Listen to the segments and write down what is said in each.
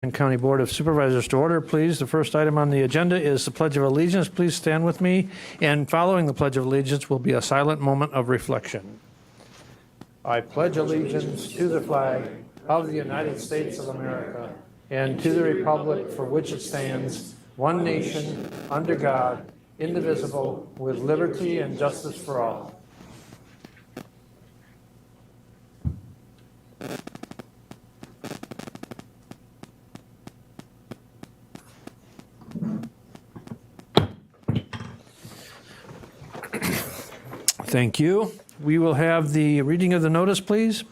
And County Board of Supervisors to order, please. The first item on the agenda is the Pledge of Allegiance. Please stand with me. And following the Pledge of Allegiance will be a silent moment of reflection. I pledge allegiance to the flag of the United States of America and to the republic for which it stands, one nation, under God, indivisible, with liberty and justice for all. Thank you. We will have the reading of the notice, please.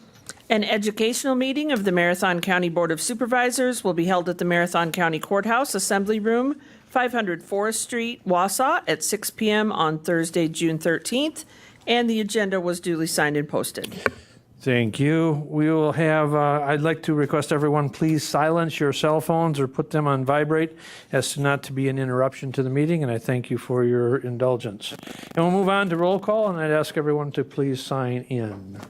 An educational meeting of the Marathon County Board of Supervisors will be held at the Marathon County Courthouse Assembly Room, 500 Forest Street, Wausau, at 6 p.m. on Thursday, June 13th, and the agenda was duly signed and posted. Thank you. We will have, I'd like to request everyone please silence your cell phones or put them on vibrate as to not to be an interruption to the meeting, and I thank you for your indulgence. And we'll move on to roll call, and I'd ask everyone to please sign in.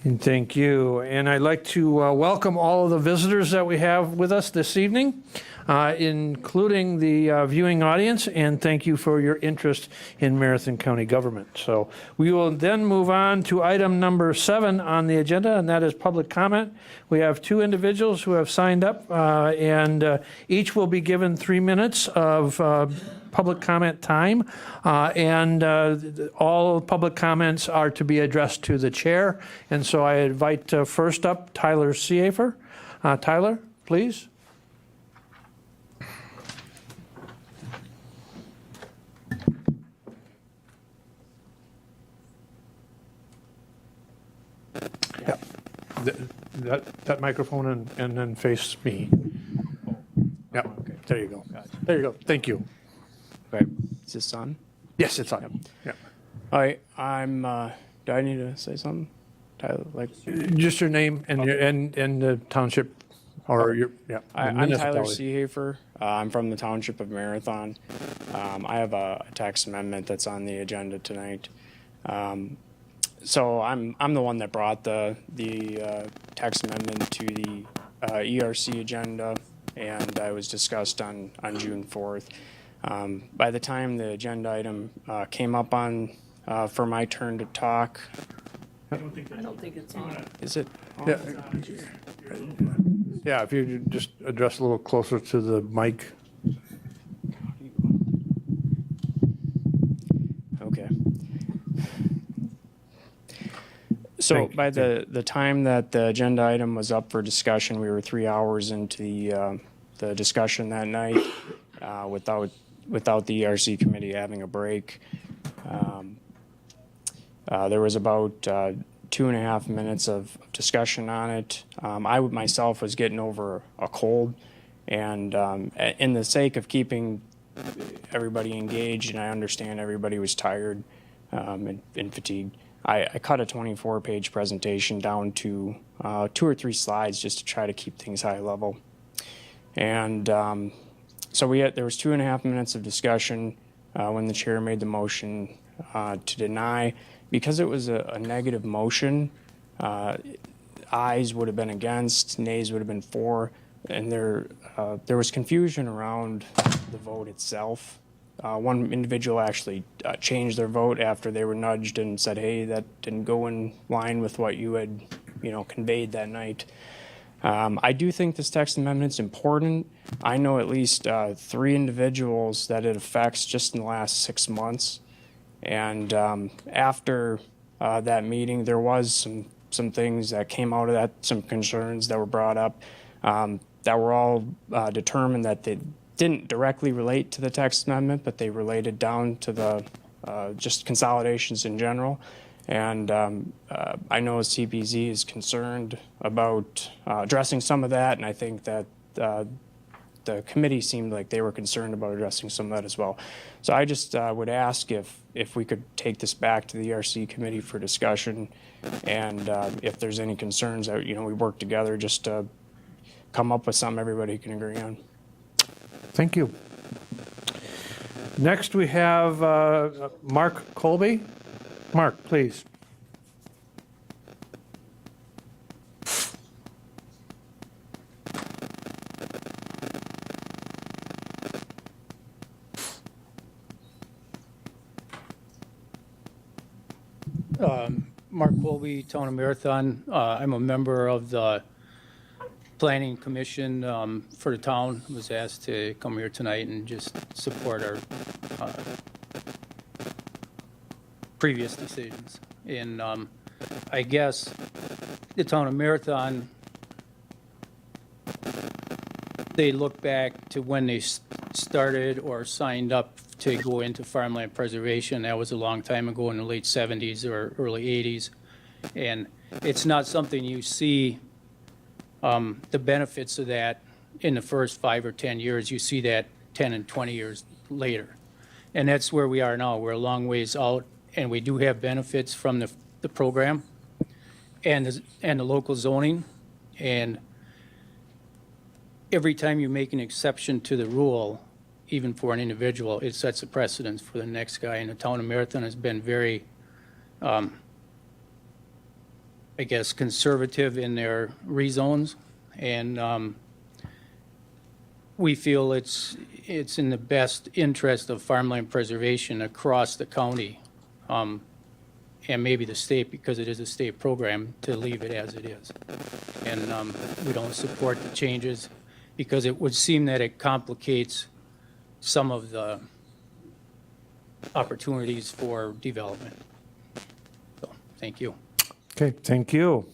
And thank you. And I'd like to welcome all of the visitors that we have with us this evening, including the viewing audience, and thank you for your interest in Marathon County government. So we will then move on to item number 7 on the agenda, and that is public comment. We have 2 individuals who have signed up, and each will be given 3 minutes of public comment time, and all public comments are to be addressed to the chair. And so I invite first up Tyler Seafer. Tyler, please. Yeah. That microphone and then face me. Yeah, okay. There you go. Gotcha. There you go. Thank you. Okay. Is this on? Yes, it's on. Yeah. All right. I'm. Do I need to say something? Tyler, just your name and your and the township, or your I'm Tyler Seafer. I'm from the township of Marathon. I have a text amendment that's on the agenda tonight. So I'm the one that brought the text amendment to the ERC agenda, and it was discussed on June 4th. By the time the agenda item came up on for my turn to talk, I don't think it's on. Is it on? Yeah. Yeah, if you just address a little closer to the mic. Okay. So by the time that the agenda item was up for discussion, we were 3 hours into the discussion that night without the ERC committee having a break. There was about 2.5 minutes of discussion on it. I myself was getting over a cold, and in the sake of keeping everybody engaged, and I understand everybody was tired and fatigued, I cut a 24-page presentation down to 2 or 3 slides just to try to keep things high level. And so there was 2.5 minutes of discussion when the chair made the motion to deny. Because it was a negative motion, ayes would have been against, nays would have been for, and there was confusion around the vote itself. One individual actually changed their vote after they were nudged and said, "Hey, that didn't go in line with what you had, conveyed that night." I do think this text amendment is important. I know at least 3 individuals that it affects just in the last 6 months. And after that meeting, there was some things that came out of that, some concerns that were brought up that were all determined that they didn't directly relate to the text amendment, but they related down to the just consolidations in general. And I know CPZ is concerned about addressing some of that, and I think that the committee seemed like they were concerned about addressing some of that as well. So I just would ask if we could take this back to the ERC committee for discussion, and if there's any concerns that, we work together just to come up with something everybody can agree on. Thank you. Next, we have Mark Colby. Mark, please. Mark Colby, Town of Marathon. I'm a member of the Planning Commission for the town. Was asked to come here tonight and just support our previous decisions. And I guess the Town of Marathon, they look back to when they started or signed up to go into farmland preservation. That was a long time ago in the late 70s or early 80s. And it's not something you see the benefits of that in the first 5 or 10 years. You see that 10 and 20 years later. And that's where we are now. We're a long ways out, and we do have benefits from the program and the local zoning. And every time you make an exception to the rule, even for an individual, it sets a precedence for the next guy. And the Town of Marathon has been very, I guess, conservative in their rezones. And we feel it's in the best interest of farmland preservation across the county, and maybe the state, because it is a state program, to leave it as it is. And we don't support the changes because it would seem that it complicates some of the opportunities for development. So, thank you. Okay, thank you.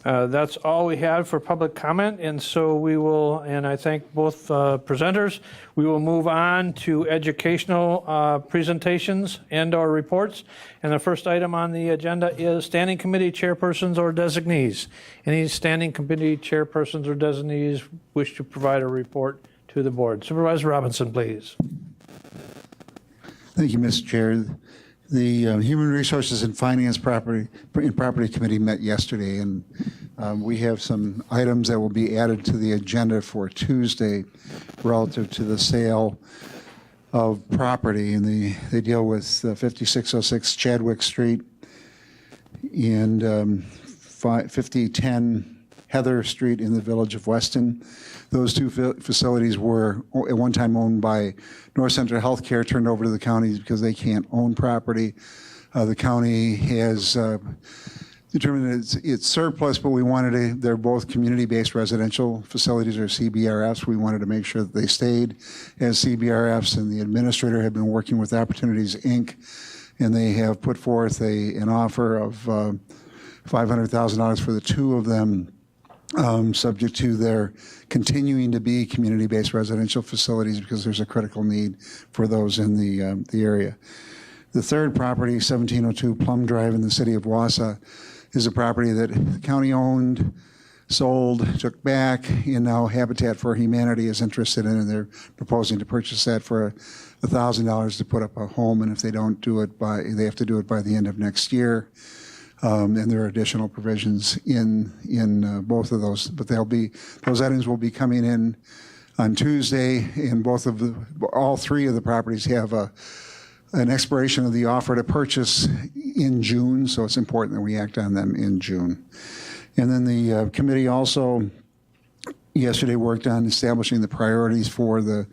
That's all we had for public comment, and so we will, and I thank both presenters. We will move on to educational presentations and/or reports. And the first item on the agenda is standing committee chairpersons or designees. Any standing committee chairpersons or designees wish to provide a report to the board? Supervisor Robinson, please. Thank you, Mr. Chair. The Human Resources and Finance Property Committee met yesterday, and we have some items that will be added to the agenda for Tuesday relative to the sale of property, and they deal with 5606 Chadwick Street and 5010 Heather Street in the village of Weston. Those two facilities were at one time owned by North Central Healthcare, turned over to the counties because they can't own property. The county has determined that it's surplus, but we wanted to, they're both community-based residential facilities, or CBRFs. We wanted to make sure that they stayed as CBRFs, and the administrator had been working with Opportunities, Inc., and they have put forth an offer of $500,000 for the two of them, subject to their continuing to be community-based residential facilities because there's a critical need for those in the area. The third property, 1702 Plum Drive in the city of Wausau, is a property that the county owned, sold, took back, and now Habitat for Humanity is interested in, and they're proposing to purchase that for $1,000 to put up a home, and if they don't do it they have to do it by the end of next year. And there are additional provisions in both of those, but those items will be coming in on Tuesday, and all three of the properties have an expiration of the offer to purchase in June, so it's important that we act on them in June. And then the committee also yesterday worked on establishing the priorities for the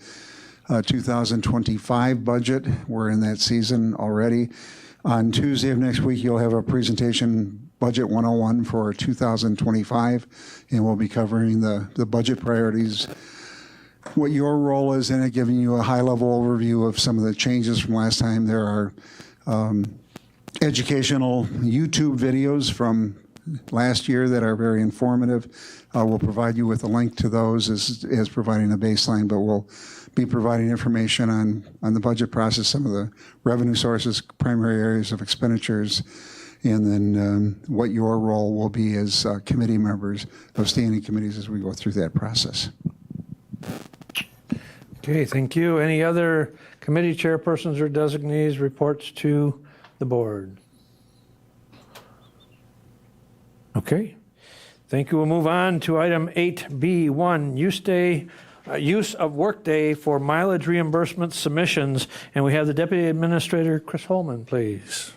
2025 budget. We're in that season already. On Tuesday of next week, you'll have a presentation, Budget 101 for 2025, and we'll be covering the budget priorities, what your role is in it, giving you a high-level overview of some of the changes from last time. There are educational YouTube videos from last year that are very informative. We'll provide you with a link to those as providing a baseline, but we'll be providing information on the budget process, some of the revenue sources, primary areas of expenditures, and then what your role will be as committee members of standing committees as we go through that process. Okay, thank you. Any other committee chairpersons or designees reports to the board? Okay, thank you. We'll move on to item 8B1, use of workday for mileage reimbursement submissions. And we have the Deputy Administrator, Chris Holman, please.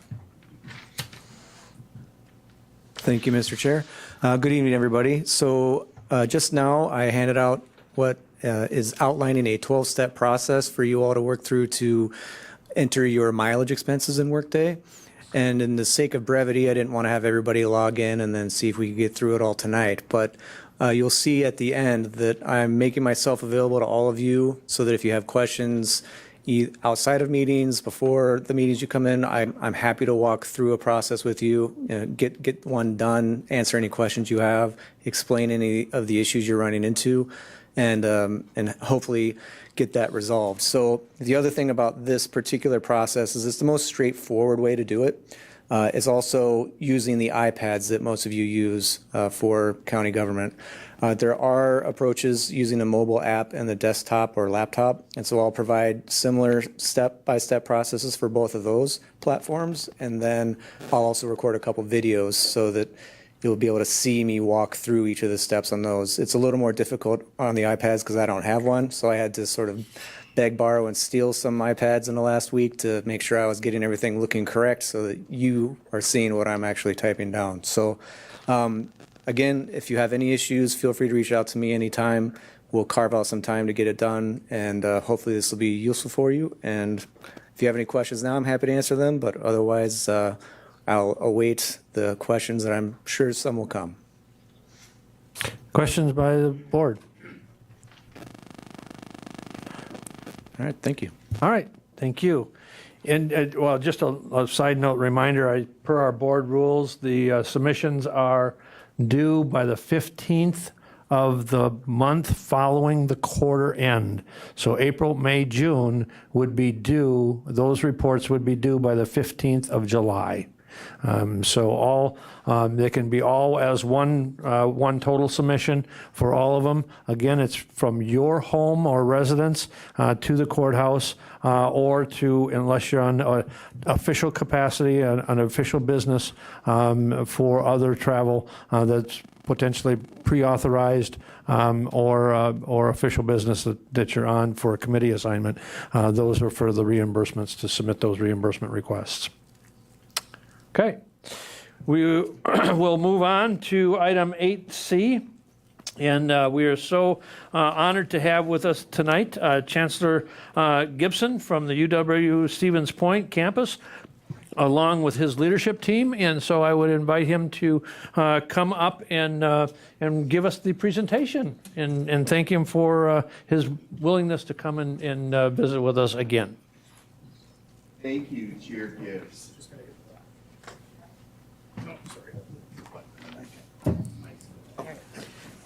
Thank you, Mr. Chair. Good evening, everybody. So just now, I handed out what is outlining a 12-step process for you all to work through to enter your mileage expenses in Workday. And in the sake of brevity, I didn't want to have everybody log in and then see if we could get through it all tonight. But you'll see at the end that I'm making myself available to all of you so that if you have questions outside of meetings, before the meetings you come in, I'm happy to walk through a process with you, get one done, answer any questions you have, explain any of the issues you're running into, and hopefully get that resolved. So the other thing about this particular process is it's the most straightforward way to do it. It's also using the iPads that most of you use for county government. There are approaches using a mobile app and the desktop or laptop, and so I'll provide similar step-by-step processes for both of those platforms, and then I'll also record a couple videos so that you'll be able to see me walk through each of the steps on those. It's a little more difficult on the iPads because I don't have one, so I had to sort of beg, borrow, and steal some iPads in the last week to make sure I was getting everything looking correct so that you are seeing what I'm actually typing down. So again, if you have any issues, feel free to reach out to me anytime. We'll carve out some time to get it done, and hopefully this will be useful for you. And if you have any questions now, I'm happy to answer them, but otherwise I'll await the questions, and I'm sure some will come. Questions by the board? All right, thank you. All right, thank you. And, well, just a side note reminder, per our board rules, the submissions are due by the 15th of the month following the quarter end. So April, May, June would be due, those reports would be due by the 15th of July. So they can be all as one total submission for all of them. Again, it's from your home or residence to the courthouse, or to, unless you're on official capacity, an official business for other travel that's potentially pre-authorized, or official business that you're on for a committee assignment. Those are for the reimbursements, to submit those reimbursement requests. Okay, we will move on to item 8C, and we are so honored to have with us tonight Chancellor Gibson from the UW Stevens Point campus, along with his leadership team, and so I would invite him to come up and give us the presentation, and thank him for his willingness to come and visit with us again. Thank you, Chair Gibbs.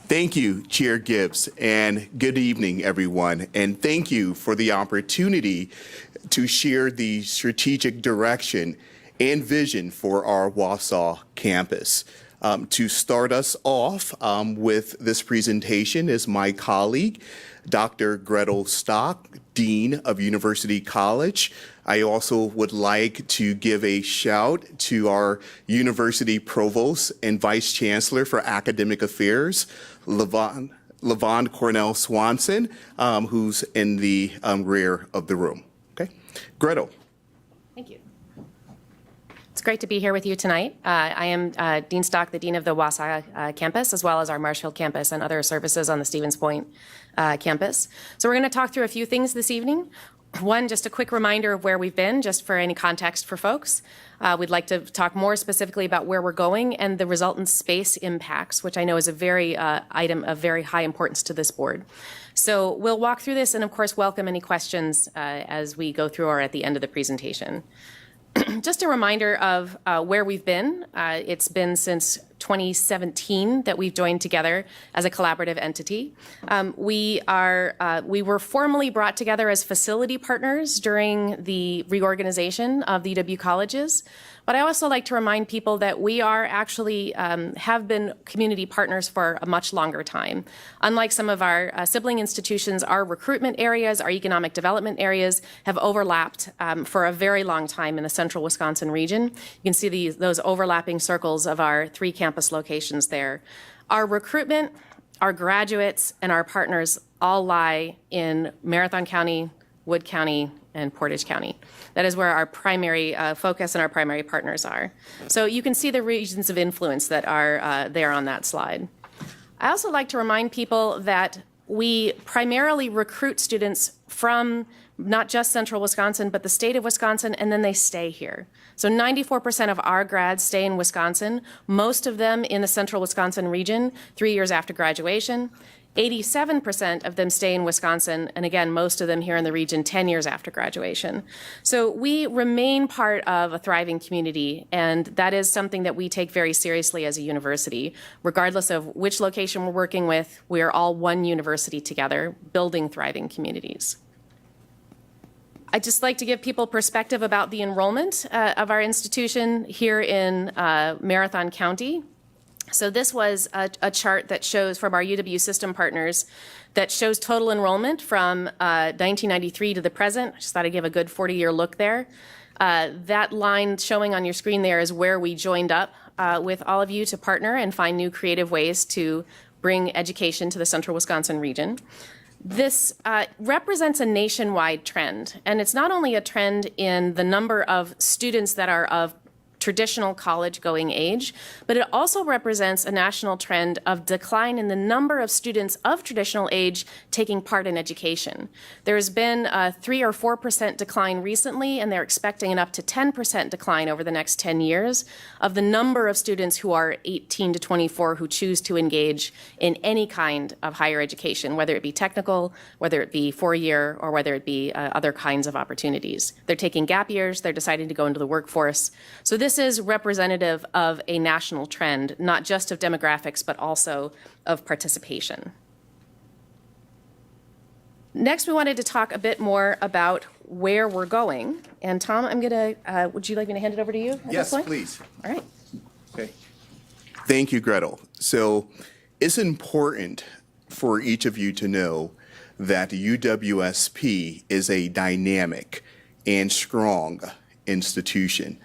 Thank you, Chair Gibbs, and good evening, everyone. And thank you for the opportunity to share the strategic direction and vision for our Wausau campus. To start us off with this presentation is my colleague, Dr. Gretel Stock, Dean of University College. I also would like to give a shout to our University Provost and Vice Chancellor for Academic Affairs, LaVon Cornell Swanson, who's in the rear of the room. Okay, Gretel. Thank you. It's great to be here with you tonight. I am Dean Stock, the Dean of the Wausau campus, as well as our Marshfield campus and other services on the Stevens Point campus. So we're going to talk through a few things this evening. One, just a quick reminder of where we've been, just for any context for folks. We'd like to talk more specifically about where we're going and the resultant space impacts, which I know is a very item of very high importance to this board. So we'll walk through this and, of course, welcome any questions as we go through or at the end of the presentation. Just a reminder of where we've been. It's been since 2017 that we've joined together as a collaborative entity. We were formally brought together as facility partners during the reorganization of the UW colleges. But I also like to remind people that we are actually have been community partners for a much longer time. Unlike some of our sibling institutions, our recruitment areas, our economic development areas have overlapped for a very long time in the central Wisconsin region. You can see those overlapping circles of our 3 campus locations there. Our recruitment, our graduates, and our partners all lie in Marathon County, Wood County, and Portage County. That is where our primary focus and our primary partners are. So you can see the regions of influence that are there on that slide. I also like to remind people that we primarily recruit students from not just central Wisconsin, but the state of Wisconsin, and then they stay here. So 94% of our grads stay in Wisconsin, most of them in the central Wisconsin region 3 years after graduation. 87% of them stay in Wisconsin, and again, most of them here in the region 10 years after graduation. So we remain part of a thriving community, and that is something that we take very seriously as a university. Regardless of which location we're working with, we are all one university together, building thriving communities. I'd just like to give people perspective about the enrollment of our institution here in Marathon County. So this was a chart that shows from our UW system partners that shows total enrollment from 1993 to the present. I just thought I'd give a good 40-year look there. That line showing on your screen there is where we joined up with all of you to partner and find new creative ways to bring education to the central Wisconsin region. This represents a nationwide trend, and it's not only a trend in the number of students that are of traditional college-going age, but it also represents a national trend of decline in the number of students of traditional age taking part in education. There's been a 3 or 4% decline recently, and they're expecting an up to 10% decline over the next 10 years of the number of students who are 18 to 24 who choose to engage in any kind of higher education, whether it be technical, whether it be 4-year, or whether it be other kinds of opportunities. They're taking gap years, they're deciding to go into the workforce. So this is representative of a national trend, not just of demographics, but also of participation. Next, we wanted to talk a bit more about where we're going. And Tom, I'm gonna, would you like me to hand it over to you at Yes, this point? please. All right. Okay. Thank you, Gretel. So it's important for each of you to know that UWSP is a dynamic and strong institution.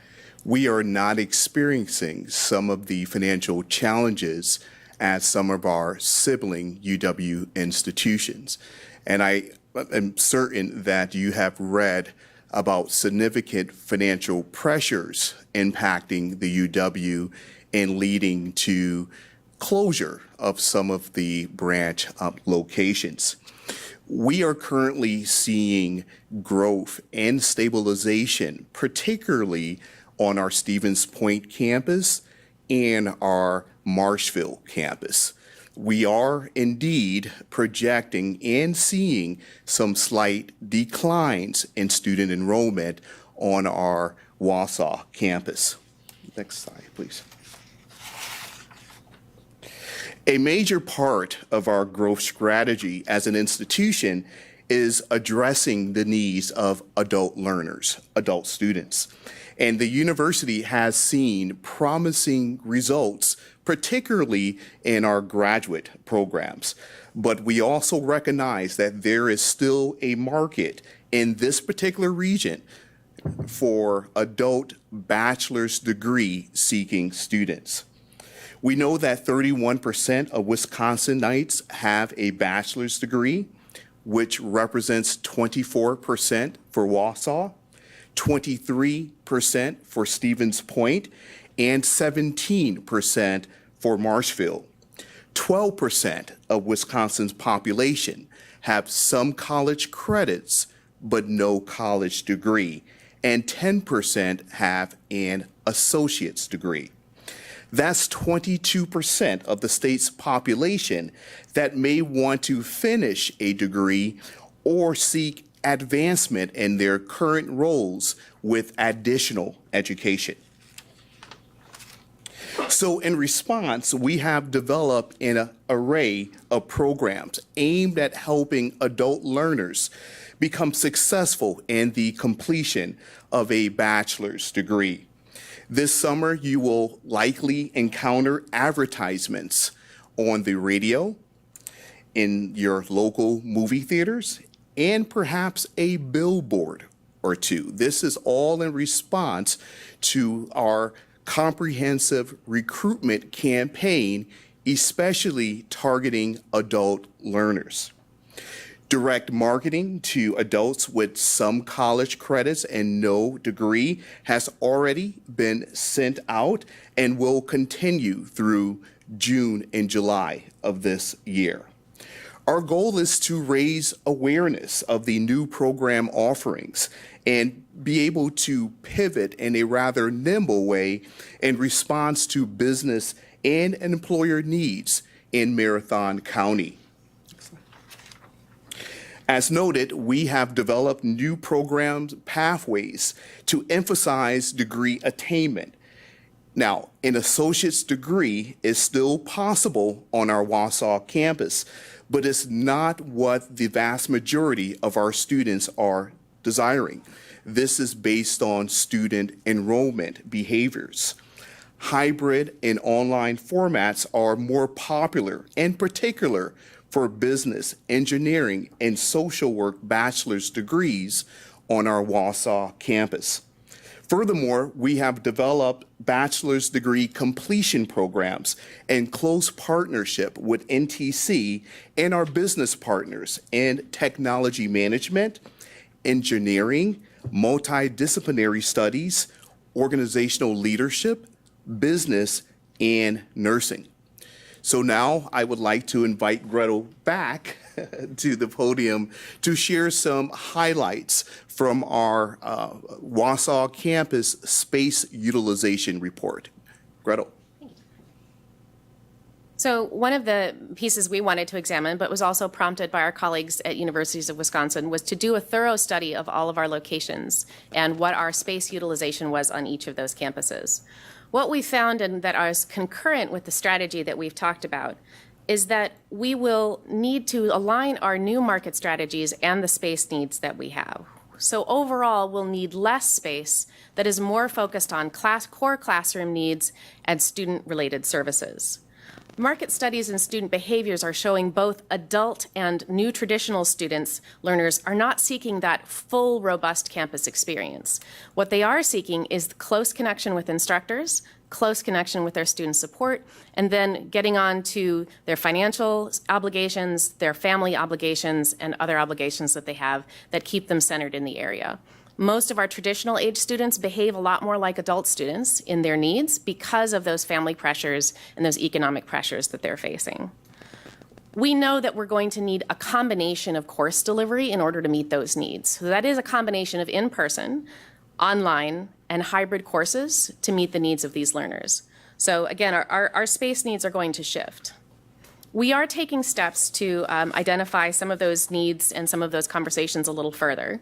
We are not experiencing some of the financial challenges as some of our sibling UW institutions. And I am certain that you have read about significant financial pressures impacting the UW and leading to closure of some of the branch locations. We are currently seeing growth and stabilization, particularly on our Stevens Point campus and our Marshville campus. We are indeed projecting and seeing some slight declines in student enrollment on our Wausau campus. Next slide, please. A major part of our growth strategy as an institution is addressing the needs of adult learners, adult students. And the university has seen promising results, particularly in our graduate programs. But we also recognize that there is still a market in this particular region for adult bachelor's degree seeking students. We know that 31% of Wisconsinites have a bachelor's degree, which represents 24% for Wausau, 23% for Stevens Point, and 17% for Marshville. 12% of Wisconsin's population have some college credits, but no college degree, and 10% have an associate's degree. That's 22% of the state's population that may want to finish a degree or seek advancement in their current roles with additional education. So in response, we have developed an array of programs aimed at helping adult learners become successful in the completion of a bachelor's degree. This summer, you will likely encounter advertisements on the radio, in your local movie theaters, and perhaps a billboard or two. This is all in response to our comprehensive recruitment campaign, especially targeting adult learners. Direct marketing to adults with some college credits and no degree has already been sent out and will continue through June and July of this year. Our goal is to raise awareness of the new program offerings and be able to pivot in a rather nimble way in response to business and employer needs in Marathon County. As noted, we have developed new programs pathways to emphasize degree attainment. Now, an associate's degree is still possible on our Wausau campus, but it's not what the vast majority of our students are desiring. This is based on student enrollment behaviors. Hybrid and online formats are more popular, in particular for business, engineering, and social work bachelor's degrees on our Wausau campus. Furthermore, we have developed bachelor's degree completion programs in close partnership with NTC and our business partners in technology management, engineering, multidisciplinary studies, organizational leadership, business, and nursing. So now I would like to invite Gretel back to the podium to share some highlights from our Wausau campus space utilization report. Gretel. So one of the pieces we wanted to examine, but was also prompted by our colleagues at Universities of Wisconsin, was to do a thorough study of all of our locations and what our space utilization was on each of those campuses. What we found, and that is concurrent with the strategy that we've talked about, is that we will need to align our new market strategies and the space needs that we have. So overall, we'll need less space that is more focused on core classroom needs and student-related services. Market studies and student behaviors are showing both adult and new traditional learners are not seeking that full, robust campus experience. What they are seeking is the close connection with instructors, close connection with their student support, and then getting on to their financial obligations, their family obligations, and other obligations that they have that keep them centered in the area. Most of our traditional age students behave a lot more like adult students in their needs because of those family pressures and those economic pressures that they're facing. We know that we're going to need a combination of course delivery in order to meet those needs. So that is a combination of in-person, online, and hybrid courses to meet the needs of these learners. So again, our space needs are going to shift. We are taking steps to identify some of those needs and some of those conversations a little further.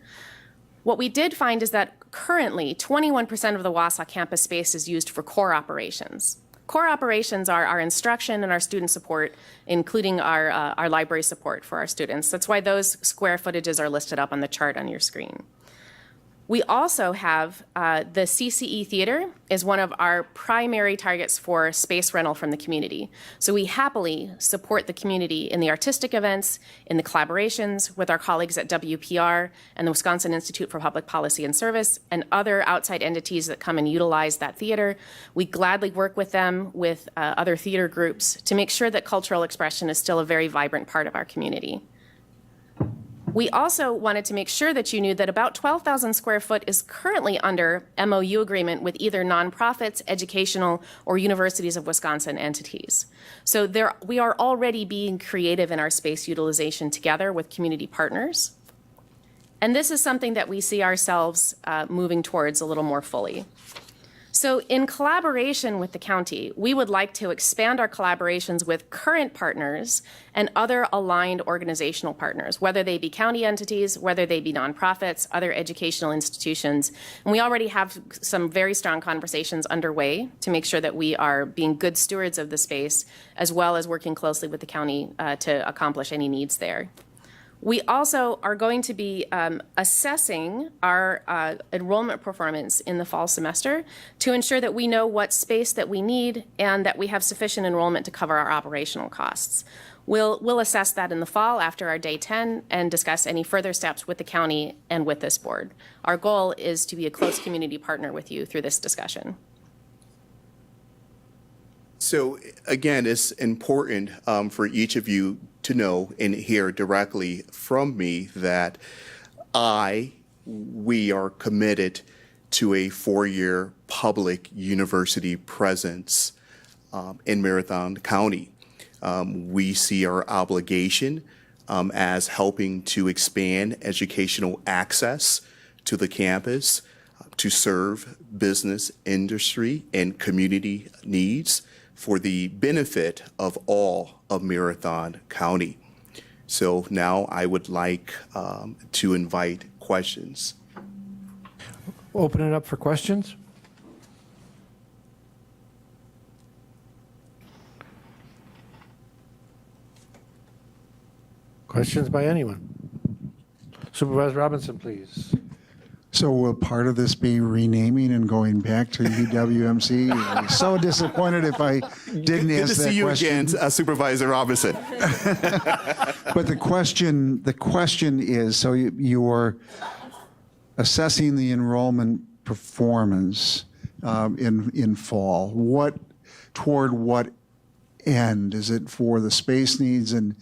What we did find is that currently 21% of the Wausau campus space is used for core operations. Core operations are our instruction and our student support, including our library support for our students. That's why those square footages are listed up on the chart on your screen. We also have the CCE Theater is one of our primary targets for space rental from the community. So we happily support the community in the artistic events, in the collaborations with our colleagues at WPR and the Wisconsin Institute for Public Policy and Service and other outside entities that come and utilize that theater. We gladly work with them, with other theater groups, to make sure that cultural expression is still a very vibrant part of our community. We also wanted to make sure that you knew that about 12,000 square foot is currently under MOU agreement with either nonprofits, educational, or Universities of Wisconsin entities. So we are already being creative in our space utilization together with community partners. And this is something that we see ourselves moving towards a little more fully. So in collaboration with the county, we would like to expand our collaborations with current partners and other aligned organizational partners, whether they be county entities, whether they be nonprofits, other educational institutions. And we already have some very strong conversations underway to make sure that we are being good stewards of the space, as well as working closely with the county to accomplish any needs there. We also are going to be assessing our enrollment performance in the fall semester to ensure that we know what space that we need and that we have sufficient enrollment to cover our operational costs. We'll assess that in the fall after our day 10 and discuss any further steps with the county and with this board. Our goal is to be a close community partner with you through this discussion. So again, it's important for each of you to know and hear directly from me that we are committed to a 4-year public university presence in Marathon County. We see our obligation as helping to expand educational access to the campus to serve business, industry, and community needs for the benefit of all of Marathon County. So now I would like to invite questions. Open it up for questions. Questions by anyone? Supervisor Robinson, please. So will part of this be renaming and going back to UWMC? I'd be so disappointed if I didn't Good to ask that see you question. again, Supervisor Robinson. But the question is, so you're assessing the enrollment performance in fall. Toward what end? Is it for the space needs, and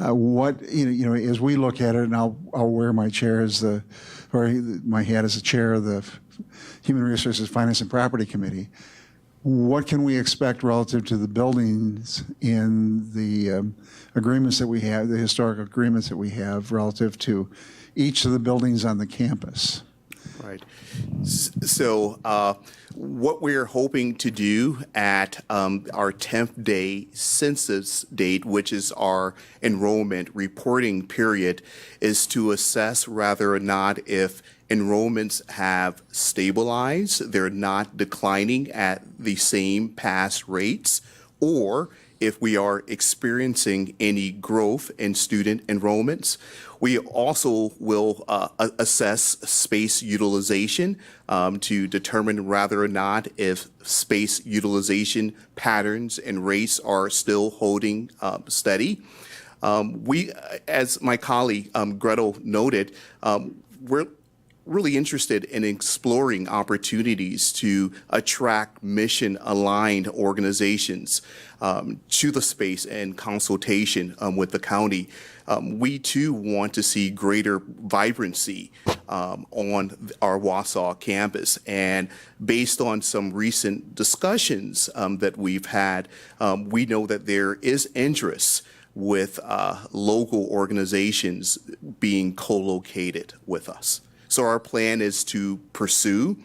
what as we look at it, and I'll wear my my hat as the chair of the Human Resources, Finance, and Property Committee. What can we expect relative to the buildings in the agreements that we have, the historic agreements that we have relative to each of the buildings on the campus? Right. So what we're hoping to do at our 10th day census date, which is our enrollment reporting period, is to assess whether or not if enrollments have stabilized, they're not declining at the same past rates, or if we are experiencing any growth in student enrollments. We also will assess space utilization to determine whether or not if space utilization patterns and rates are still holding steady. We, as my colleague Gretel noted, we're really interested in exploring opportunities to attract mission-aligned organizations to the space in consultation with the county. We too want to see greater vibrancy on our Wausau campus, and based on some recent discussions that we've had, we know that there is interest with local organizations being co-located with us. So our plan is to pursue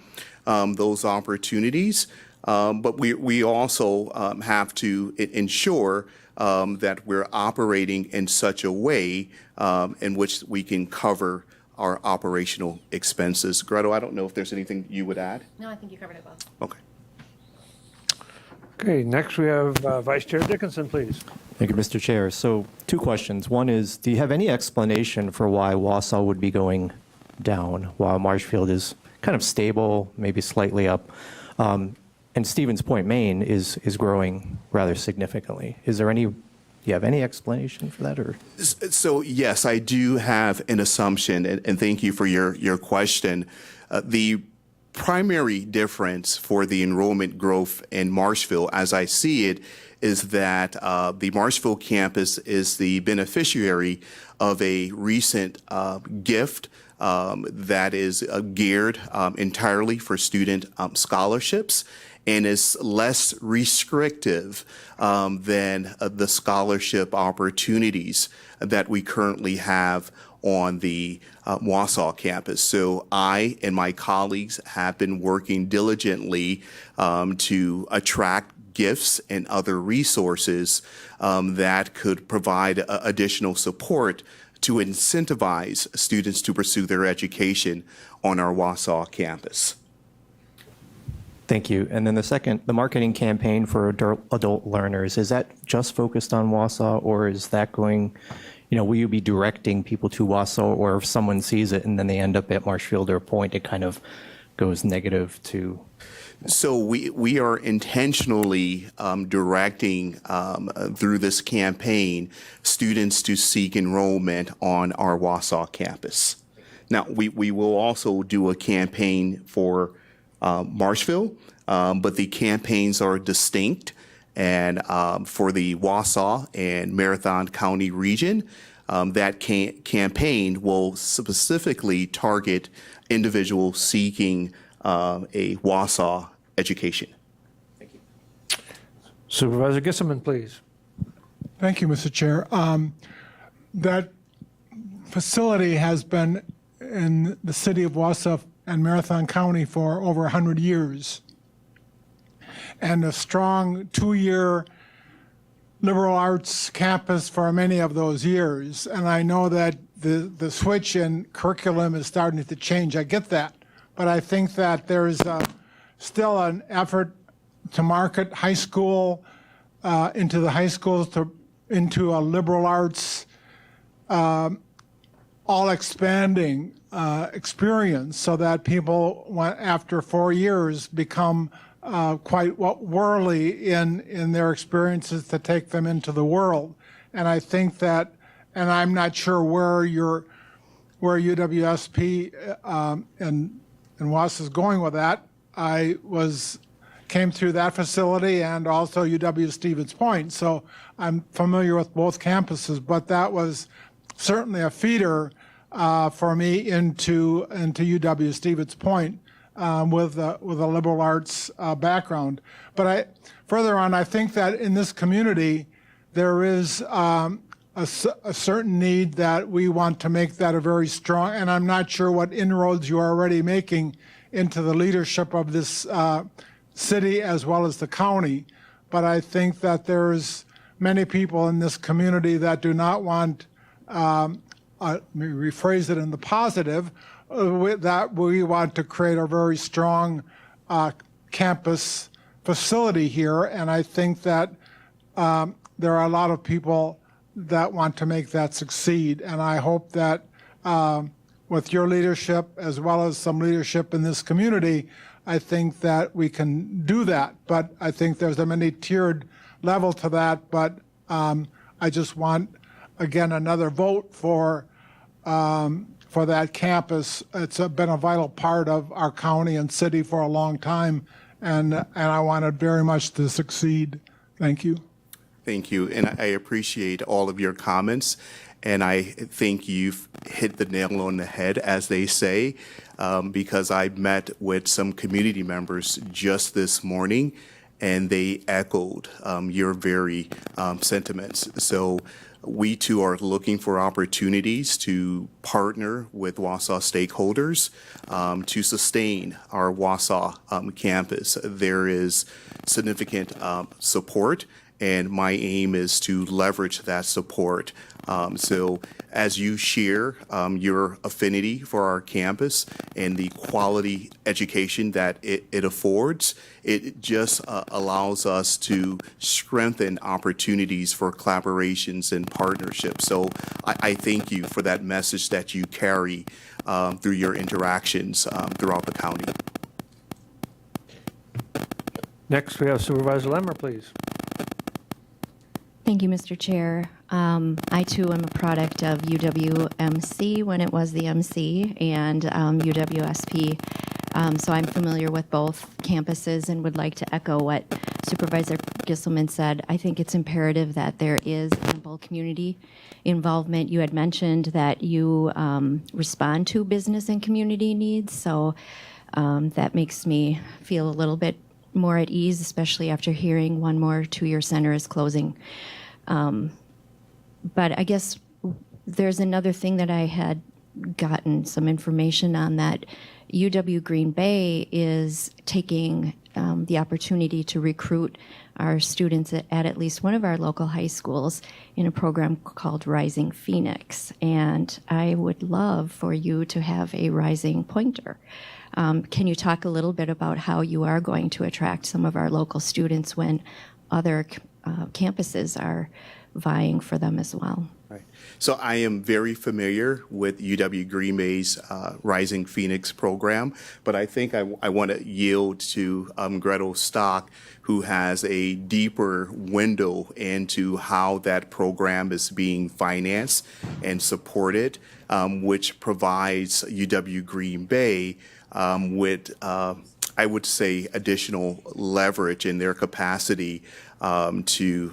those opportunities, but we also have to ensure that we're operating in such a way in which we can cover our operational expenses. Gretel, I don't know if there's anything you would add? No, I think you covered it well. Okay. Okay, next we have Vice Chair Dickinson, please. Thank you, Mr. Chair. So 2 questions. One is, do you have any explanation for why Wausau would be going down while Marshfield is kind of stable, maybe slightly up? And Stevens Point, Maine is growing rather significantly. Do you have any explanation for that? Or? So yes, I do have an assumption, and thank you for your question. The primary difference for the enrollment growth in Marshfield, as I see it, is that the Marshfield campus is the beneficiary of a recent gift that is geared entirely for student scholarships. and is less restrictive than the scholarship opportunities that we currently have on the Wausau campus. So I and my colleagues have been working diligently to attract gifts and other resources that could provide additional support to incentivize students to pursue their education on our Wausau campus. Thank you. And then the second, the marketing campaign for adult learners, is that just focused on Wausau, or is that going, will you be directing people to Wausau, or if someone sees it and then they end up at Marshfield or Point, it kind of goes negative to? So we are intentionally directing through this campaign students to seek enrollment on our Wausau campus. Now, we will also do a campaign for Marshfield, but the campaigns are distinct. And for the Wausau and Marathon County region, that campaign will specifically target individuals seeking a Wausau education. Supervisor Gisselman, please. Thank you, Mr. Chair. That facility has been in the city of Wausau and Marathon County for over 100 years. And a strong 2-year liberal arts campus for many of those years. And I know that the switch in curriculum is starting to change. I get that. But I think that there's still an effort to market high school, into the high schools, into a liberal arts, all expanding experience, so that people, after 4 years, become quite worldly in their experiences to take them into the world. And I think that, and I'm not sure where UWSP and Wausau is going with that. I came through that facility and also UW Stevens Point, so I'm familiar with both campuses, but that was certainly a feeder for me into UW Stevens Point with a liberal arts background. But further on, I think that in this community there is a certain need that we want to make that a very strong, and I'm not sure what inroads you are already making into the leadership of this city as well as the county, but I think that there's many people in this community that do not want, let me rephrase it in the positive, that we want to create a very strong campus facility here, and I think that there are a lot of people that want to make that succeed, and I hope that with your leadership as well as some leadership in this community, I think that we can do that. But I think there's a many tiered level to that, but I just want, again, another vote for that campus. It's been a vital part of our county and city for a long time, and I want it very much to succeed. Thank you. Thank you, and I appreciate all of your comments, and I think you've hit the nail on the head, as they say, because I met with some community members just this morning, and they echoed your very sentiments. So we too are looking for opportunities to partner with Wausau stakeholders to sustain our Wausau campus. There is significant support, and my aim is to leverage that support. So as you share your affinity for our campus and the quality education that it affords, it just allows us to strengthen opportunities for collaborations and partnerships. So I thank you for that message that you carry through your interactions throughout the county. Next, we have Supervisor Lemmer, please. Thank you, Mr. Chair. I too am a product of UWMC when it was the MC and UWSP. So I'm familiar with both campuses and would like to echo what Supervisor Gisselman said. I think it's imperative that there is ample community involvement. You had mentioned that you respond to business and community needs, so that makes me feel a little bit more at ease, especially after hearing one more two-year center is closing. But I guess there's another thing that I had gotten some information on, that UW Green Bay is taking the opportunity to recruit our students at least one of our local high schools in a program called Rising Phoenix. And I would love for you to have a Rising Pointer. Can you talk a little bit about how you are going to attract some of our local students when other campuses are vying for them as well? Right. So I am very familiar with UW Green Bay's Rising Phoenix program, but I think I want to yield to Gretel Stock, who has a deeper window into how that program is being financed and supported, which provides UW Green Bay with, I would say, additional leverage in their capacity to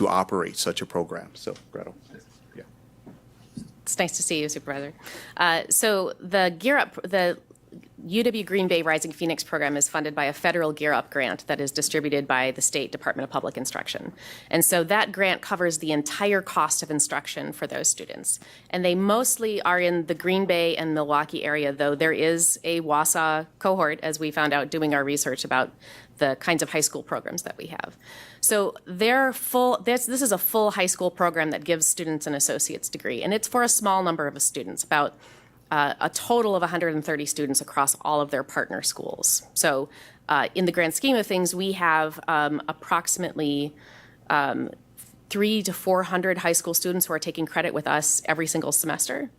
operate such a program. So, Gretel. Yeah. It's nice to see you, Supervisor. So the Gear Up, the UW Green Bay Rising Phoenix program is funded by a federal Gear Up grant that is distributed by the State Department of Public Instruction. And so that grant covers the entire cost of instruction for those students. And they mostly are in the Green Bay and Milwaukee area, though there is a Wausau cohort, as we found out doing our research about the kinds of high school programs that we have. So they're full, this is a full high school program that gives students an associate's degree. And it's for a small number of students, about a total of 130 students across all of their partner schools. So in the grand scheme of things, we have approximately 300 to 400 high school students who are taking credit with us every single semester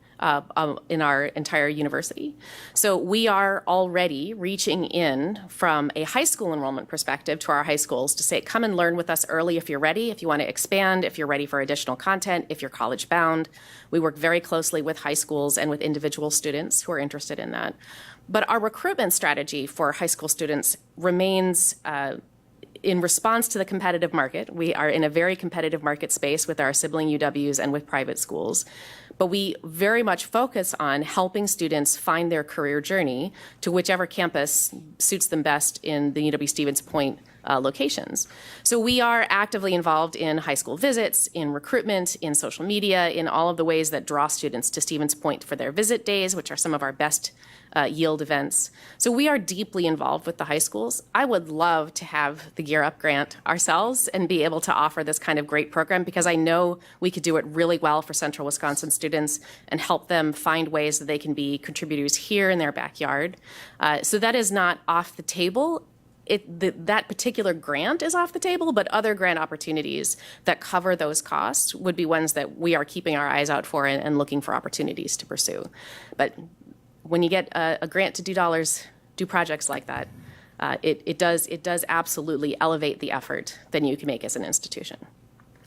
in our entire university. So we are already reaching in from a high school enrollment perspective to our high schools to say, come and learn with us early if you're ready, if you want to expand, if you're ready for additional content, if you're college bound. We work very closely with high schools and with individual students who are interested in that. But our recruitment strategy for high school students remains in response to the competitive market. We are in a very competitive market space with our sibling UWs and with private schools. But we very much focus on helping students find their career journey to whichever campus suits them best in the UW-Stevens Point locations. So we are actively involved in high school visits, in recruitment, in social media, in all of the ways that draw students to Stevens Point for their visit days, which are some of our best yield events. So we are deeply involved with the high schools. I would love to have the Gear Up grant ourselves and be able to offer this kind of great program, because I know we could do it really well for Central Wisconsin students and help them find ways that they can be contributors here in their backyard. So that is not off the table. That particular grant is off the table, but other grant opportunities that cover those costs would be ones that we are keeping our eyes out for and looking for opportunities to pursue. But when you get a grant to do projects like that, it does absolutely elevate the effort that you can make as an institution.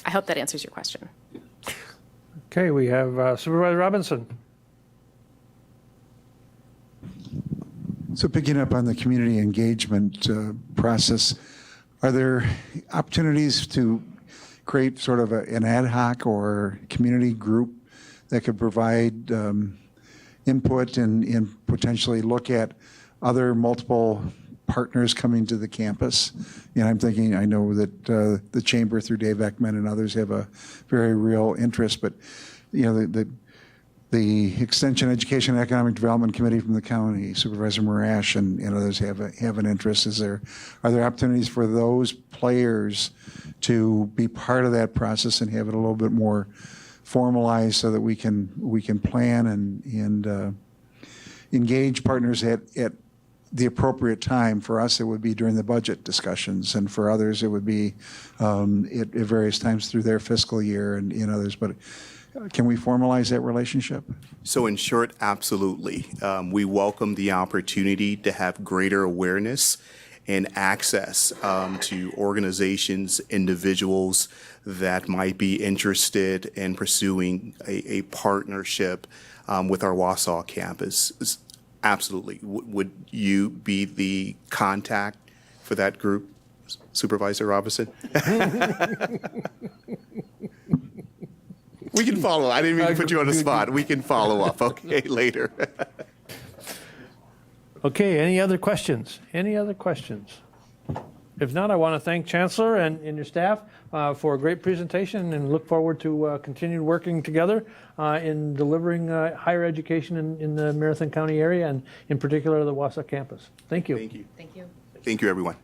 I hope that answers your question. Okay, we have Supervisor Robinson. So picking up on the community engagement process, are there opportunities to create sort of an ad hoc or community group that could provide input and potentially look at other multiple partners coming to the campus? And I'm thinking, I know that the Chamber through Dave Ekman and others have a very real interest, but you know, the Extension Education and Economic Development Committee from the county, Supervisor Marash and others have an interest. Are there opportunities for those players to be part of that process and have it a little bit more formalized so that we can plan and engage partners at the appropriate time? For us, it would be during the budget discussions, and for others, it would be at various times through their fiscal year and others. But can we formalize that relationship? So in short, absolutely. We welcome the opportunity to have greater awareness and access to organizations, individuals that might be interested in pursuing a partnership with our Wausau campus. Absolutely. Would you be the contact for that group, Supervisor Robinson? We can follow. I didn't mean to put you on the spot. We can follow up, okay, later. Okay, any other questions? Any other questions? If not, I want to thank Chancellor and your staff for a great presentation and look forward to continued working together in delivering higher education in the Marathon County area and in particular the Wausau campus. Thank you. Thank you. Thank you. Thank you, everyone.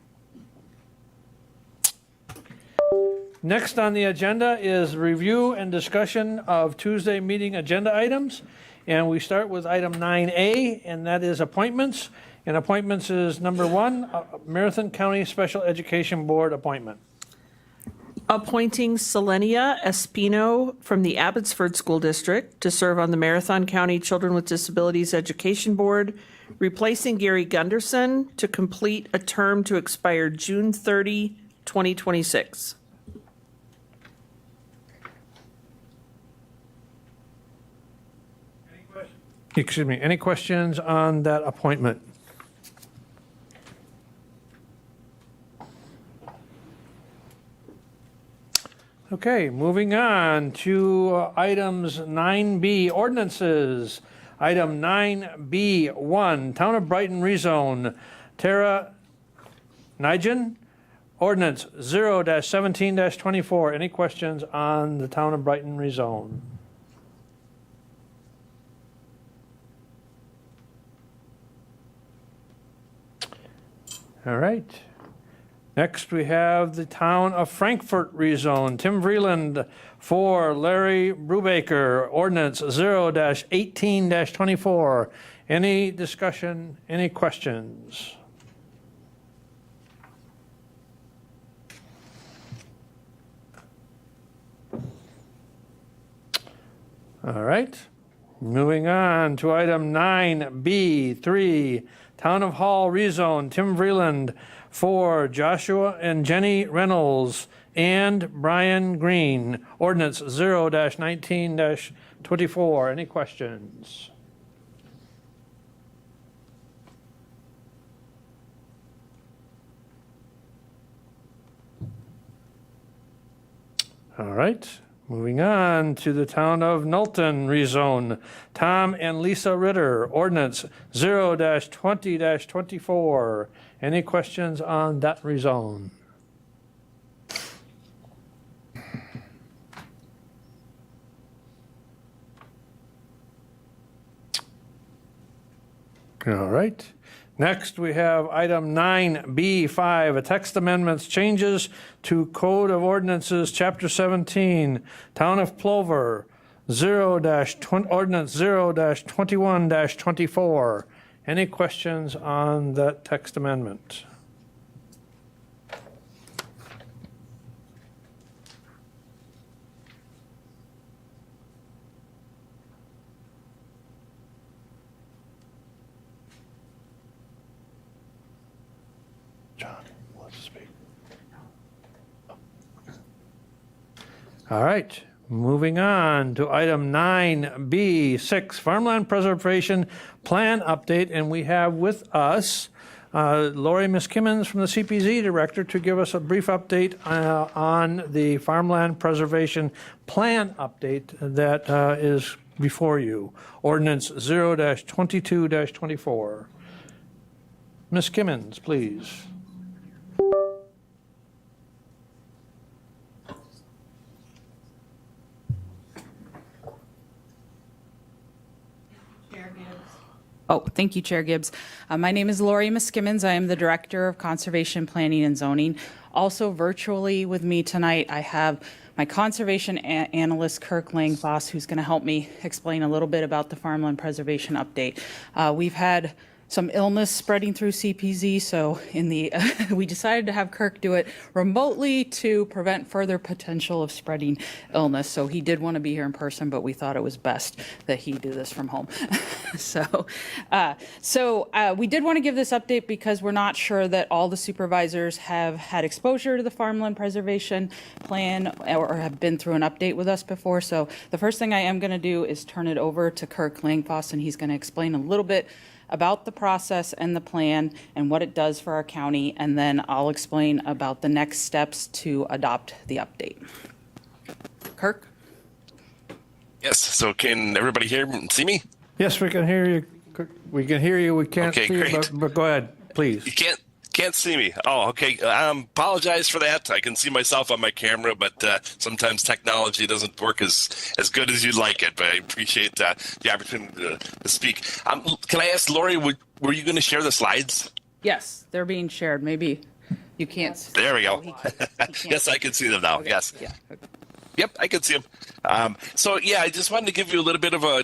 Next on the agenda is review and discussion of Tuesday meeting agenda items. And we start with item 9A, and that is appointments. And appointments is number 1, Marathon County Special Education Board appointment. Appointing Selenia Espino from the Abbotsford School District to serve on the Marathon County Children with Disabilities Education Board, replacing Gary Gunderson to complete a term to expire June 30, 2026. Excuse me, any questions on that appointment? Okay, moving on to items 9B, ordinances. Item 9B1, Town of Brighton rezone, Tara Nigel, ordinance 0-17-24. Any questions on the Town of Brighton rezone? All right. Next, we have the Town of Frankfurt rezone. Tim Vreeland for Larry Brubaker, ordinance 0-18-24. Any discussion, any questions? All right. Moving on to item 9B3, Town of Hall rezone, Tim Vreeland for Joshua and Jenny Reynolds and Brian Green, ordinance 0-19-24. Any questions? All right. Moving on to the Town of Knowlton rezone, Tom and Lisa Ritter, ordinance 0-20-24. Any questions on that rezone? All right. Next, we have item 9B5, a text amendments changes to Code of Ordinances, Chapter 17, Town of Plover, ordinance 0-21-24. Any questions on that text amendment? John, let's speak. All right, moving on to item 9B6, Farmland Preservation Plan Update, and we have with us Lori Miskimmons from the CPZ Director to give us a brief update on the Farmland Preservation Plan Update that is before you, Ordinance 0-22-24. Ms. Kimmons, please. Oh, thank you, Chair Gibbs. My name is Lori Miskimmons. I am the Director of Conservation Planning and Zoning. Also virtually with me tonight, I have my conservation analyst, Kirk Langfoss, who's going to help me explain a little bit about the farmland preservation update. We've had some illness spreading through CPZ, so we decided to have Kirk do it remotely to prevent further potential of spreading illness. So he did want to be here in person, but we thought it was best that he do this from home. So we did want to give this update because we're not sure that all the supervisors have had exposure to the farmland preservation plan or have been through an update with us before. So the first thing I am going to do is turn it over to Kirk Langfoss, and he's going to explain a little bit about the process and the plan and what it does for our county, and then I'll explain about the next steps to adopt the update. Kirk? Yes, so can everybody hear and see me? Yes, we can hear you We can hear you. We can't Okay, see you, great. but go ahead, please. You can't see me. Oh, okay. Apologize for that. I can see myself on my camera, but sometimes technology doesn't work as good as you'd like it. But I appreciate the opportunity to speak. Can I ask Lori, were you going to share the slides? Yes, they're being shared. Maybe you can't. There we go. He can't. Yes, I can see them now. Okay, Yes. Yeah. Yep, I can see them. So yeah, I just wanted to give you a little bit of a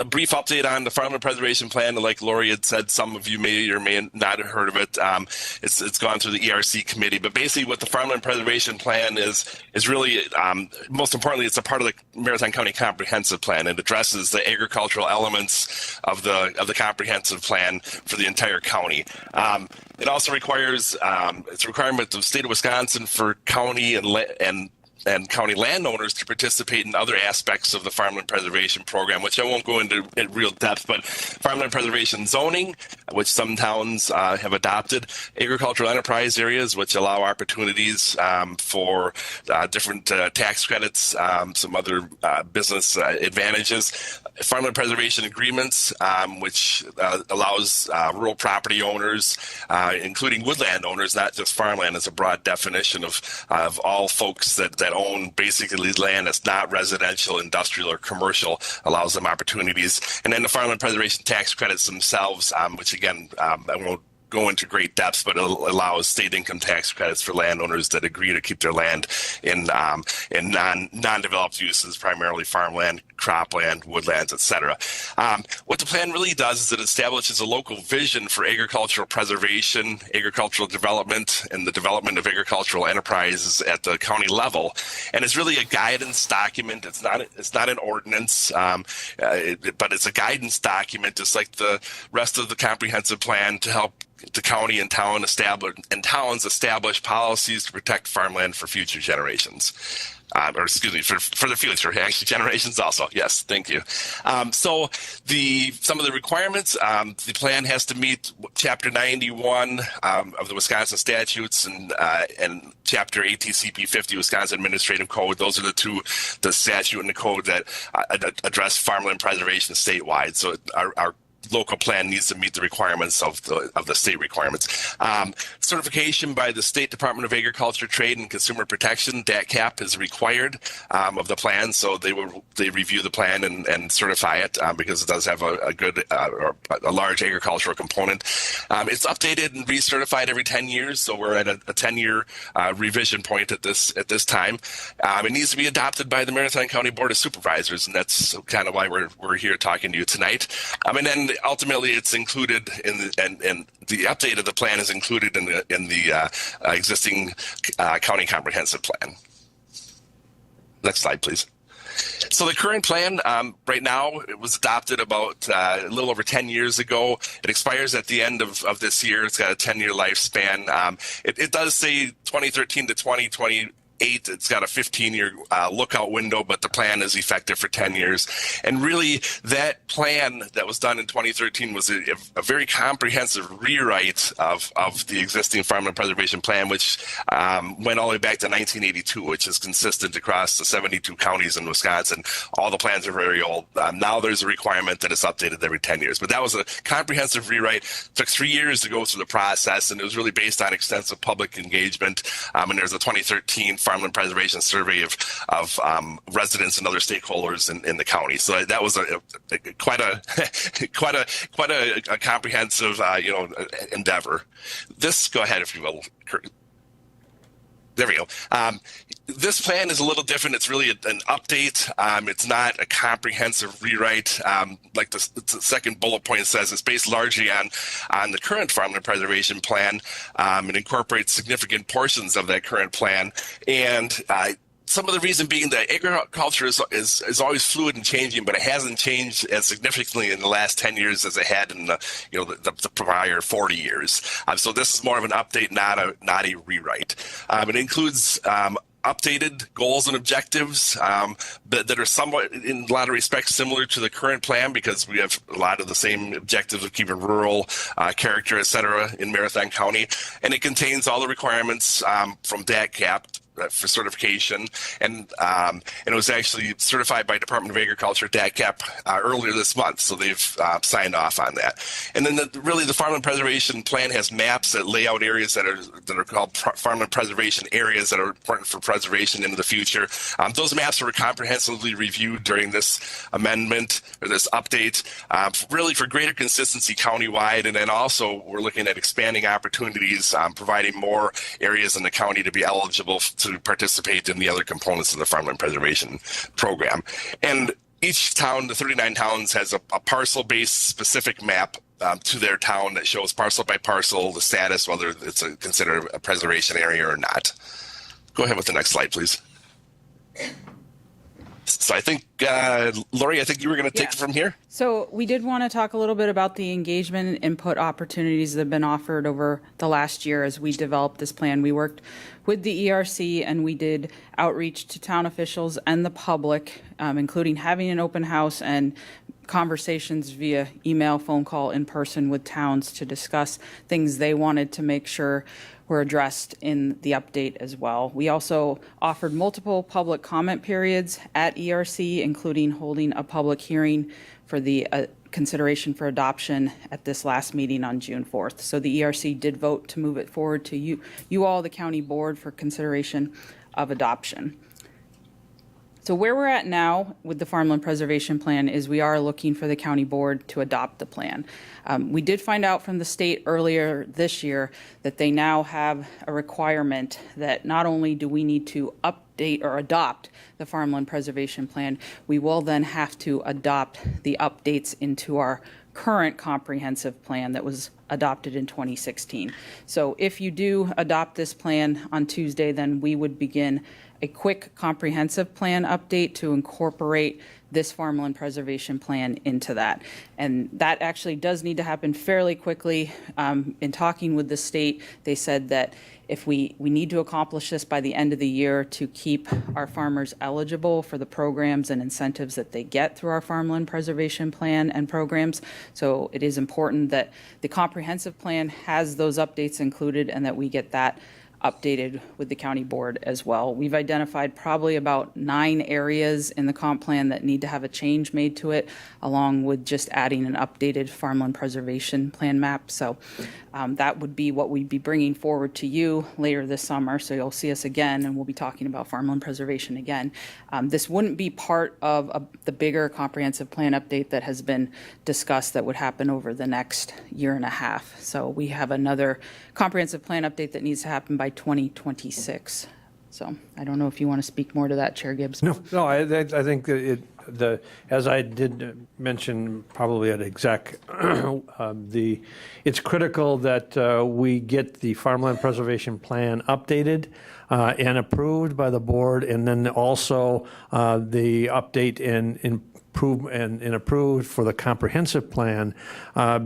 brief update on the Farmland Preservation Plan. Like Lori had said, some of you may or may not have heard of it. It's gone through the ERC committee, but basically what the Farmland Preservation Plan is really, most importantly, it's a part of the Marathon County Comprehensive Plan. It addresses the agricultural elements of the comprehensive plan for the entire county. It also requires, it's a requirement of the state of Wisconsin for county and county landowners to participate in other aspects of the farmland preservation program, which I won't go into in real depth, but farmland preservation zoning, which some towns have adopted, agricultural enterprise areas, which allow opportunities for different tax credits, some other business advantages, farmland preservation agreements, which allows rural property owners, including woodland owners, not just farmland, as a broad definition of all folks that own basically land that's not residential, industrial, or commercial, allows them opportunities. And then the farmland preservation tax credits themselves, which again, I won't go into great depths, but it allows state income tax credits for landowners that agree to keep their land in non-developed uses, primarily farmland, cropland, woodlands, etc. What the plan really does is it establishes a local vision for agricultural preservation, agricultural development, and the development of agricultural enterprises at the county level. And it's really a guidance document. It's not an ordinance, but it's a guidance document, just like the rest of the comprehensive plan, to help the county and towns establish policies to protect farmland for future generations. Or excuse me, for the future, actually generations also. Yes, thank you. So some of the requirements, the plan has to meet Chapter 91 of the Wisconsin statutes and Chapter ATCP 50 Wisconsin Administrative Code. Those are the statute and the code that address farmland preservation statewide. So our local plan needs to meet the requirements of the state requirements. Certification by the State Department of Agriculture, Trade, and Consumer Protection, DATCAP, is required of the plan. So they review the plan and certify it because it does have a good or a large agricultural component. It's updated and recertified every 10 years. So we're at a 10-year revision point at this time. It needs to be adopted by the Marathon County Board of Supervisors, and that's kind of why we're here talking to you tonight. And then ultimately, it's included and the update of the plan is included in the existing county comprehensive plan. Next slide, please. So the current plan right now, it was adopted about a little over 10 years ago. It expires at the end of this year. It's got a 10-year lifespan. It does say 2013 to 2028. It's got a 15-year lookout window, but the plan is effective for 10 years. And really, that plan that was done in 2013 was a very comprehensive rewrite of the existing farmland preservation plan, which went all the way back to 1982, which is consistent across the 72 counties in Wisconsin. All the plans are very old. Now there's a requirement that it's updated every 10 years. But that was a comprehensive rewrite. It took 3 years to go through the process, and it was really based on extensive public engagement. And there's a 2013 farmland preservation survey of residents and other stakeholders in the county. So that was quite a comprehensive endeavor. Go ahead if you will, Kurt. There we go. This plan is a little different. It's really an update. It's not a comprehensive rewrite. Like the second bullet point says, it's based largely on the current farmland preservation plan. It incorporates significant portions of that current plan. And some of the reason being that agriculture is always fluid and changing, but it hasn't changed as significantly in the last 10 years as it had in the prior 40 years. So this is more of an update, not a rewrite. It includes updated goals and objectives that are somewhat, in a lot of respects, similar to the current plan, because we have a lot of the same objectives of keeping rural character, et cetera, in Marathon County. And it contains all the requirements from DATCAP for certification, and it was actually certified by Department of Agriculture, DATCAP, earlier this month. So they've signed off on that. And then the Farmland Preservation Plan has maps that lay out areas that are called farmland preservation areas that are important for preservation into the future. Those maps were comprehensively reviewed during this amendment or this update, really for greater consistency countywide. And then also we're looking at expanding opportunities, providing more areas in the county to be eligible to participate in the other components of the farmland preservation program. And each town, the 39 towns, has a parcel-based specific map to their town that shows parcel by parcel the status, whether it's considered a preservation area or not. Go ahead with the next slide, please. So I think, Lori, I think you were going to take it from here. So we did want to talk a little bit about the engagement and input opportunities that have been offered over the last year as we developed this plan. We worked with the ERC and we did outreach to town officials and the public, including having an open house and conversations via email, phone call, in person with towns to discuss things they wanted to make sure were addressed in the update as well. We also offered multiple public comment periods at ERC, including holding a public hearing for the consideration for adoption at this last meeting on June 4th. So the ERC did vote to move it forward to you all, the county board, for consideration of adoption. So where we're at now with the Farmland Preservation Plan is we are looking for the county board to adopt the plan. We did find out from the state earlier this year that they now have a requirement that not only do we need to update or adopt the Farmland Preservation Plan, we will then have to adopt the updates into our current comprehensive plan that was adopted in 2016. So if you do adopt this plan on Tuesday, then we would begin a quick comprehensive plan update to incorporate this farmland preservation plan into that. And that actually does need to happen fairly quickly. In talking with the state, they said that if we need to accomplish this by the end of the year to keep our farmers eligible for the programs and incentives that they get through our farmland preservation plan and programs. So it is important that the comprehensive plan has those updates included and that we get that updated with the county board as well. We've identified probably about 9 areas in the comp plan that need to have a change made to it, along with just adding an updated farmland preservation plan map. So that would be what we'd be bringing forward to you later this summer. So you'll see us again, and we'll be talking about farmland preservation again. This wouldn't be part of the bigger comprehensive plan update that has been discussed that would happen over the next year and a half. So we have another comprehensive plan update that needs to happen by 2026. So I don't know if you want to speak more to that, Chair Gibbs. No, I think that as I did mention probably at exec, it's critical that we get the Farmland Preservation Plan updated and approved by the board, and then also the update and approved for the comprehensive plan,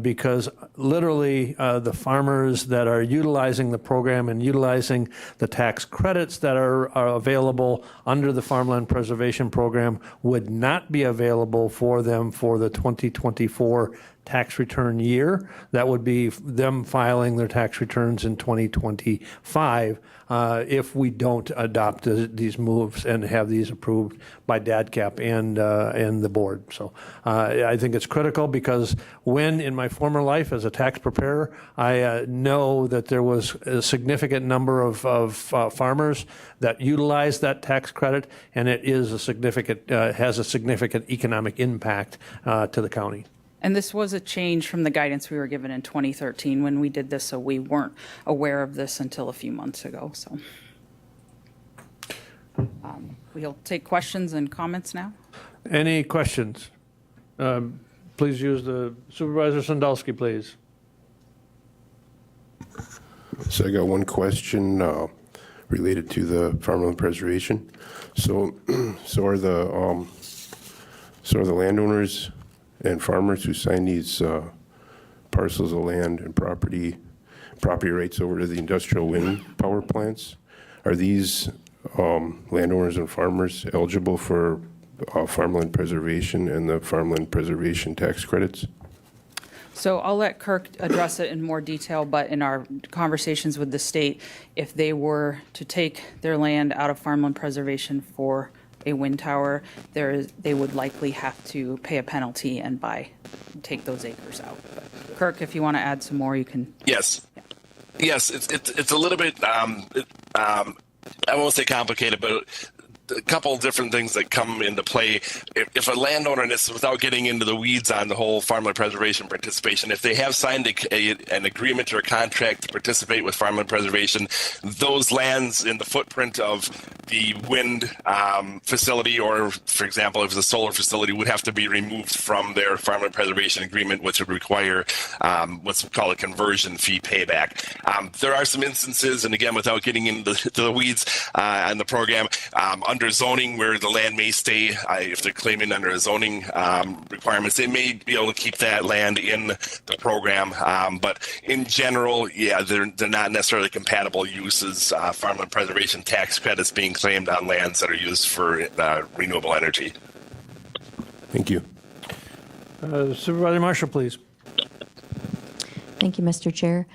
because literally the farmers that are utilizing the program and utilizing the tax credits that are available under the Farmland Preservation Program would not be available for them for the 2024 tax return year. That would be them filing their tax returns in 2025 if we don't adopt these moves and have these approved by DADCAP and the board. So I think it's critical because when in my former life as a tax preparer, I know that there was a significant number of farmers that utilized that tax credit, and it is a significant has a significant economic impact to the county. And this was a change from the guidance we were given in 2013 when we did this, so we weren't aware of this until a few months ago. So we'll take questions and comments now. Any questions? Please use the Supervisor Sandalski, please. So I got one question related to the farmland preservation. So are the landowners and farmers who sign these parcels of land and property rights over to the industrial wind power plants, are these landowners and farmers eligible for farmland preservation and the farmland preservation tax credits? So I'll let Kirk address it in more detail, but in our conversations with the state, if they were to take their land out of farmland preservation for a wind tower, they would likely have to pay a penalty and take those acres out. But Kirk, if you want to add some more, you can. Yes. Yes, it's a little bit, I won't say complicated, but a couple of different things that come into play. If a landowner, and this is without getting into the weeds on the whole farmland preservation participation, if they have signed an agreement or a contract to participate with farmland preservation, those lands in the footprint of the wind facility, or for example, if it's a solar facility, would have to be removed from their farmland preservation agreement, which would require what's called a conversion fee payback. There are some instances, and again, without getting into the weeds on the program, under zoning where the land may stay, if they're claiming under a zoning requirements, they may be able to keep that land in the program. But in general, yeah, they're not necessarily compatible uses. Farmland preservation tax credits being claimed on lands that are used for renewable energy. Thank you. Supervisor Marshall, please. Thank you, Mr. Chair.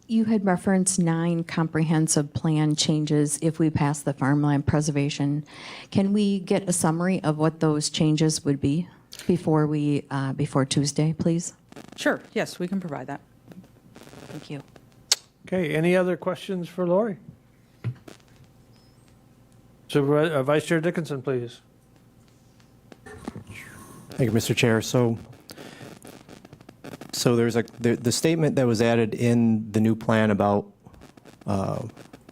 You had referenced 9 comprehensive plan changes if we pass the farmland preservation. Can we get a summary of what those changes would be before Tuesday, please? Sure, yes, we can provide that. Thank you. Okay, any other questions for Lori? Vice Chair Dickinson, please. Thank you, Mr. Chair. So there's the statement that was added in the new plan about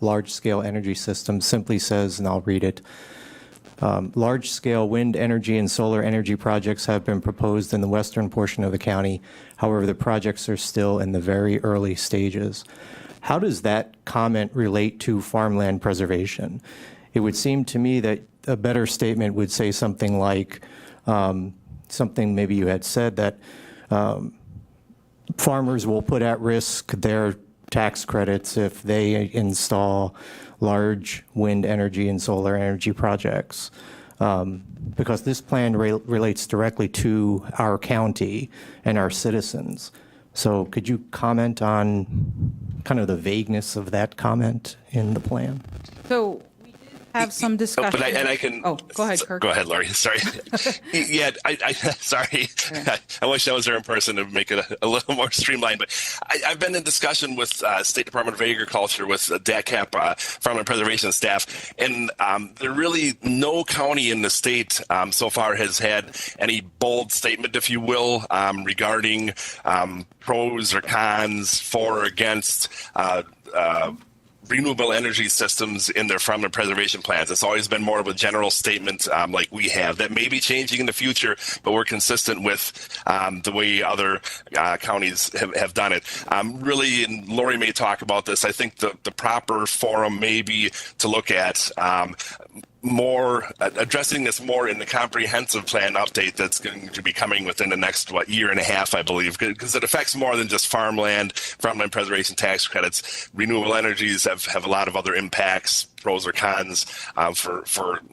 large-scale energy systems simply says, and I'll read it, large-scale wind energy and solar energy projects have been proposed in the western portion of the county. However, the projects are still in the very early stages. How does that comment relate to farmland preservation? It would seem to me that a better statement would say something like, something maybe you had said that farmers will put at risk their tax credits if they install large wind energy and solar energy projects. Because this plan relates directly to our county and our citizens. So could you comment on kind of the vagueness of that comment in the plan? So we did have some discussion. I can. Oh, go ahead, Kirk. Go ahead, Lori. Sorry. Yeah, sorry. I wish I was there in person to make it a little more streamlined. But I've been in discussion with State Department of Agriculture, with DATCP, Farmland Preservation staff, and there really no county in the state so far has had any bold statement, if you will, regarding pros or cons for or against renewable energy systems in their farmland preservation plans. It's always been more of a general statement like we have that may be changing in the future, but we're consistent with the way other counties have done it. Really, and Lori may talk about this, I think the proper forum may be to look at more addressing this more in the comprehensive plan update that's going to be coming within the next year and a half, I believe, because it affects more than just farmland preservation tax credits. Renewable energies have a lot of other impacts, pros or cons for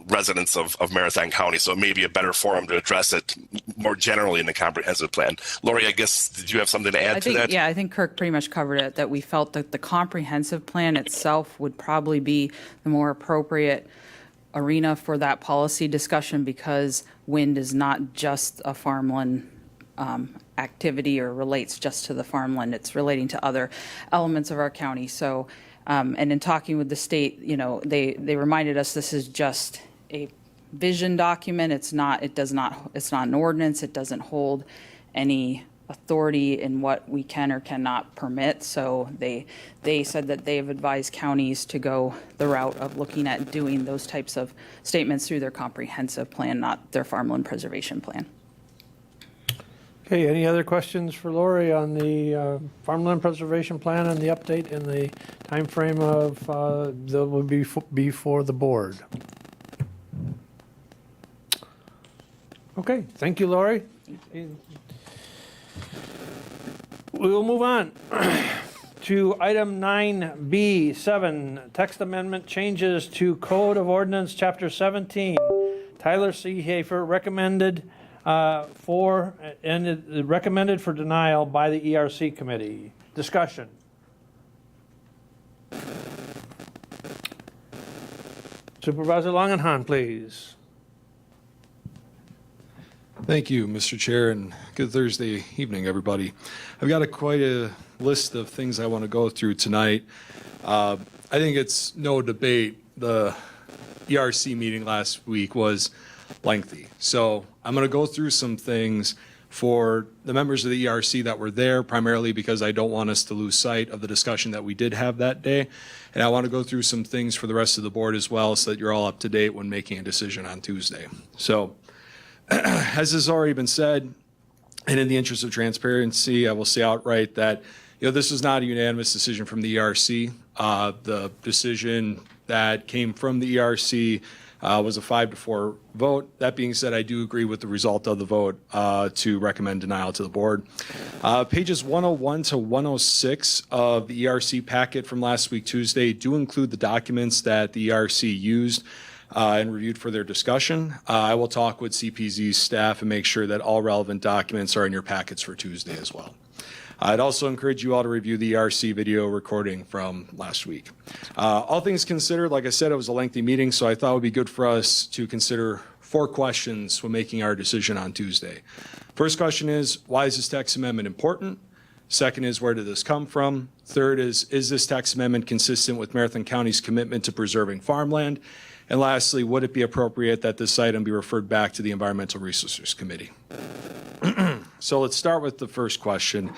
residents of Marathon County. So it may be a better forum to address it more generally in the comprehensive plan. Lori, I guess, did you have something to add to that? Yeah, I think Kirk pretty much covered it, that we felt that the comprehensive plan itself would probably be the more appropriate arena for that policy discussion, because wind is not just a farmland activity or relates just to the farmland. It's relating to other elements of our county. So, and in talking with the state, they reminded us this is just a vision document. It's not an ordinance. It doesn't hold any authority in what we can or cannot permit. So they said that they've advised counties to go the route of looking at doing those types of statements through their comprehensive plan, not their farmland preservation plan. Okay, any other questions for Lori on the farmland preservation plan and the update and the time frame of that will be before the board? Okay, thank you, Lori. We will move on to item 9B7, text amendment changes to Code of Ordinance, Chapter 17. Tyler C. Hafer recommended recommended for denial by the ERC committee. Discussion. Supervisor Longenhan, please. Thank you, Mr. Chair, and good Thursday evening, everybody. I've got quite a list of things I want to go through tonight. I think it's no debate the ERC meeting last week was lengthy. So I'm going to go through some things for the members of the ERC that were there, primarily because I don't want us to lose sight of the discussion that we did have that day. And I want to go through some things for the rest of the board as well, so that you're all up to date when making a decision on Tuesday. So as has already been said, and in the interest of transparency, I will say outright that this is not a unanimous decision from the ERC. The decision that came from the ERC was a 5-4 vote. That being said, I do agree with the result of the vote to recommend denial to the board. Pages 101 to 106 of the ERC packet from last week, Tuesday, do include the documents that the ERC used and reviewed for their discussion. I will talk with CPZ's staff and make sure that all relevant documents are in your packets for Tuesday as well. I'd also encourage you all to review the ERC video recording from last week. All things considered, like I said, it was a lengthy meeting, so I thought it would be good for us to consider 4 questions when making our decision on Tuesday. First question is, why is this text amendment important? Second is, where did this come from? Third is this text amendment consistent with Marathon County's commitment to preserving farmland? And lastly, would it be appropriate that this item be referred back to the Environmental Resources Committee? So let's start with the first question.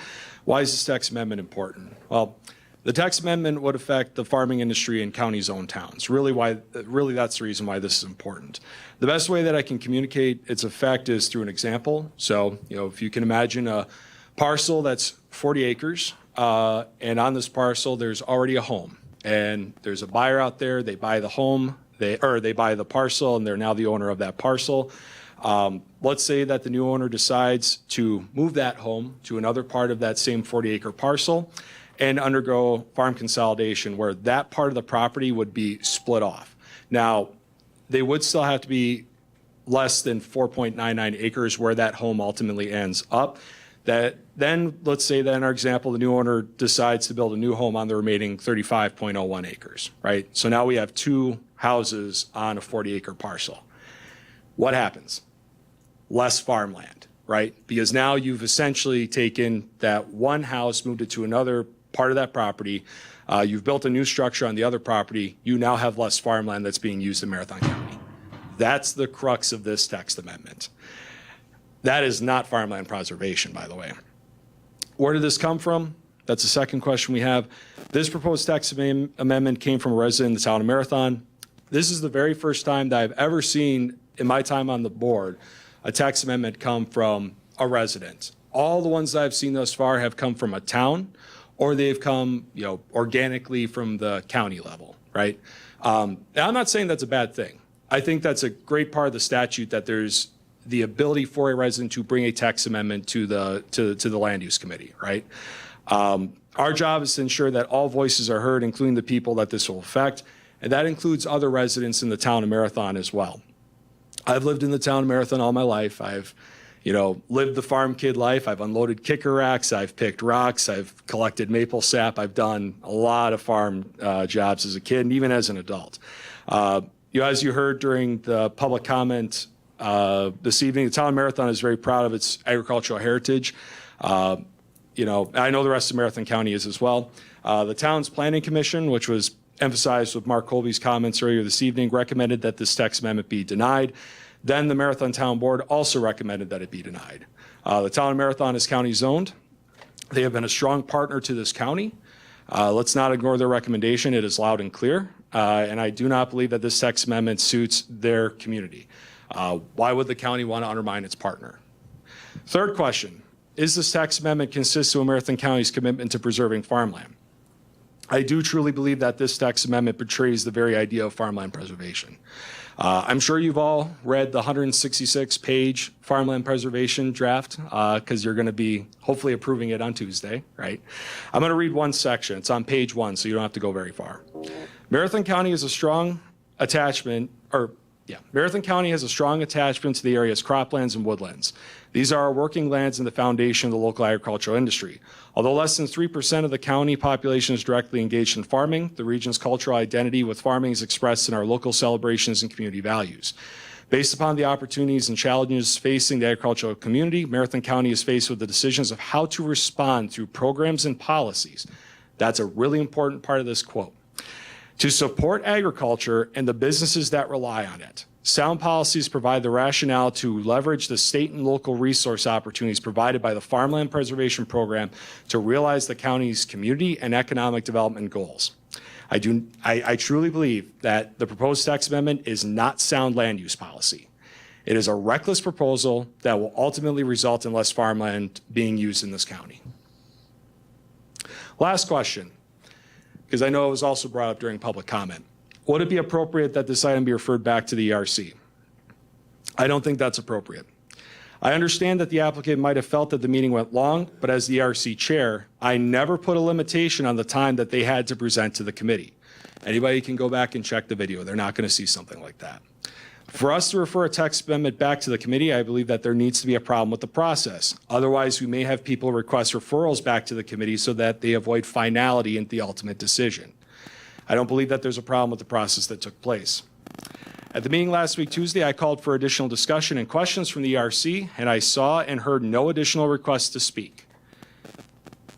Why is this text amendment important? Well, the text amendment would affect the farming industry in county-zoned towns. Really, that's the reason why this is important. The best way that I can communicate its effect is through an example. So, if you can imagine a parcel that's 40 acres, and on this parcel, there's already a home. And there's a buyer out there, they buy the home, they buy the parcel, and they're now the owner of that parcel. Let's say that the new owner decides to move that home to another part of that same 40-acre parcel and undergo farm consolidation, where that part of the property would be split off. Now, they would still have to be less than 4.99 acres where that home ultimately ends up. Then, let's say that in our example, the new owner decides to build a new home on the remaining 35.01 acres, right? So now we have 2 houses on a 40-acre parcel. What happens? Less farmland, right? Because now you've essentially taken that one house, moved it to another part of that property. You've built a new structure on the other property. You now have less farmland that's being used in Marathon County. That's the crux of this text amendment. That is not farmland preservation, by the way. Where did this come from? That's the second question we have. This proposed text amendment came from a resident in the town of Marathon. This is the very first time that I've ever seen in my time on the board a text amendment come from a resident. All the ones that I've seen thus far have come from a town, or they've come, organically from the county level, right? And I'm not saying that's a bad thing. I think that's a great part of the statute, that there's the ability for a resident to bring a text amendment to the land use committee, right? Our job is to ensure that all voices are heard, including the people that this will affect, and that includes other residents in the town of Marathon as well. I've lived in the town of Marathon all my life. I've, lived the farm kid life. I've unloaded kicker racks. I've picked rocks. I've collected maple sap. I've done a lot of farm jobs as a kid and even as an adult. As you heard during the public comment this evening, the town of Marathon is very proud of its agricultural heritage. I know the rest of Marathon County is as well. The town's planning commission, which was emphasized with Mark Colby's comments earlier this evening, recommended that this text amendment be denied. Then the Marathon Town Board also recommended that it be denied. The town of Marathon is county zoned. They have been a strong partner to this county. Let's not ignore their recommendation. It is loud and clear. And I do not believe that this text amendment suits their community. Why would the county want to undermine its partner? Third question, is this text amendment consistent with Marathon County's commitment to preserving farmland? I do truly believe that this text amendment betrays the very idea of farmland preservation. I'm sure you've all read the 166-page farmland preservation draft, because you're going to be hopefully approving it on Tuesday, right? I'm going to read one section. It's on page 1, so you don't have to go very far. Marathon County has a strong attachment, or Marathon County has a strong attachment to the area's croplands and woodlands. These are our working lands and the foundation of the local agricultural industry. Although less than 3% of the county population is directly engaged in farming, the region's cultural identity with farming is expressed in our local celebrations and community values. Based upon the opportunities and challenges facing the agricultural community, Marathon County is faced with the decisions of how to respond through programs and policies. That's a really important part of this quote. To support agriculture and the businesses that rely on it. Sound policies provide the rationale to leverage the state and local resource opportunities provided by the Farmland Preservation Program to realize the county's community and economic development goals. I truly believe that the proposed text amendment is not sound land use policy. It is a reckless proposal that will ultimately result in less farmland being used in this county. Last question, because I know it was also brought up during public comment. Would it be appropriate that this item be referred back to the ERC? I don't think that's appropriate. I understand that the applicant might have felt that the meeting went long, but as the ERC chair, I never put a limitation on the time that they had to present to the committee. Anybody can go back and check the video. They're not going to see something like that. For us to refer a text amendment back to the committee, I believe that there needs to be a problem with the process. Otherwise, we may have people request referrals back to the committee so that they avoid finality in the ultimate decision. I don't believe that there's a problem with the process that took place. At the meeting last week, Tuesday, I called for additional discussion and questions from the ERC, and I saw and heard no additional requests to speak.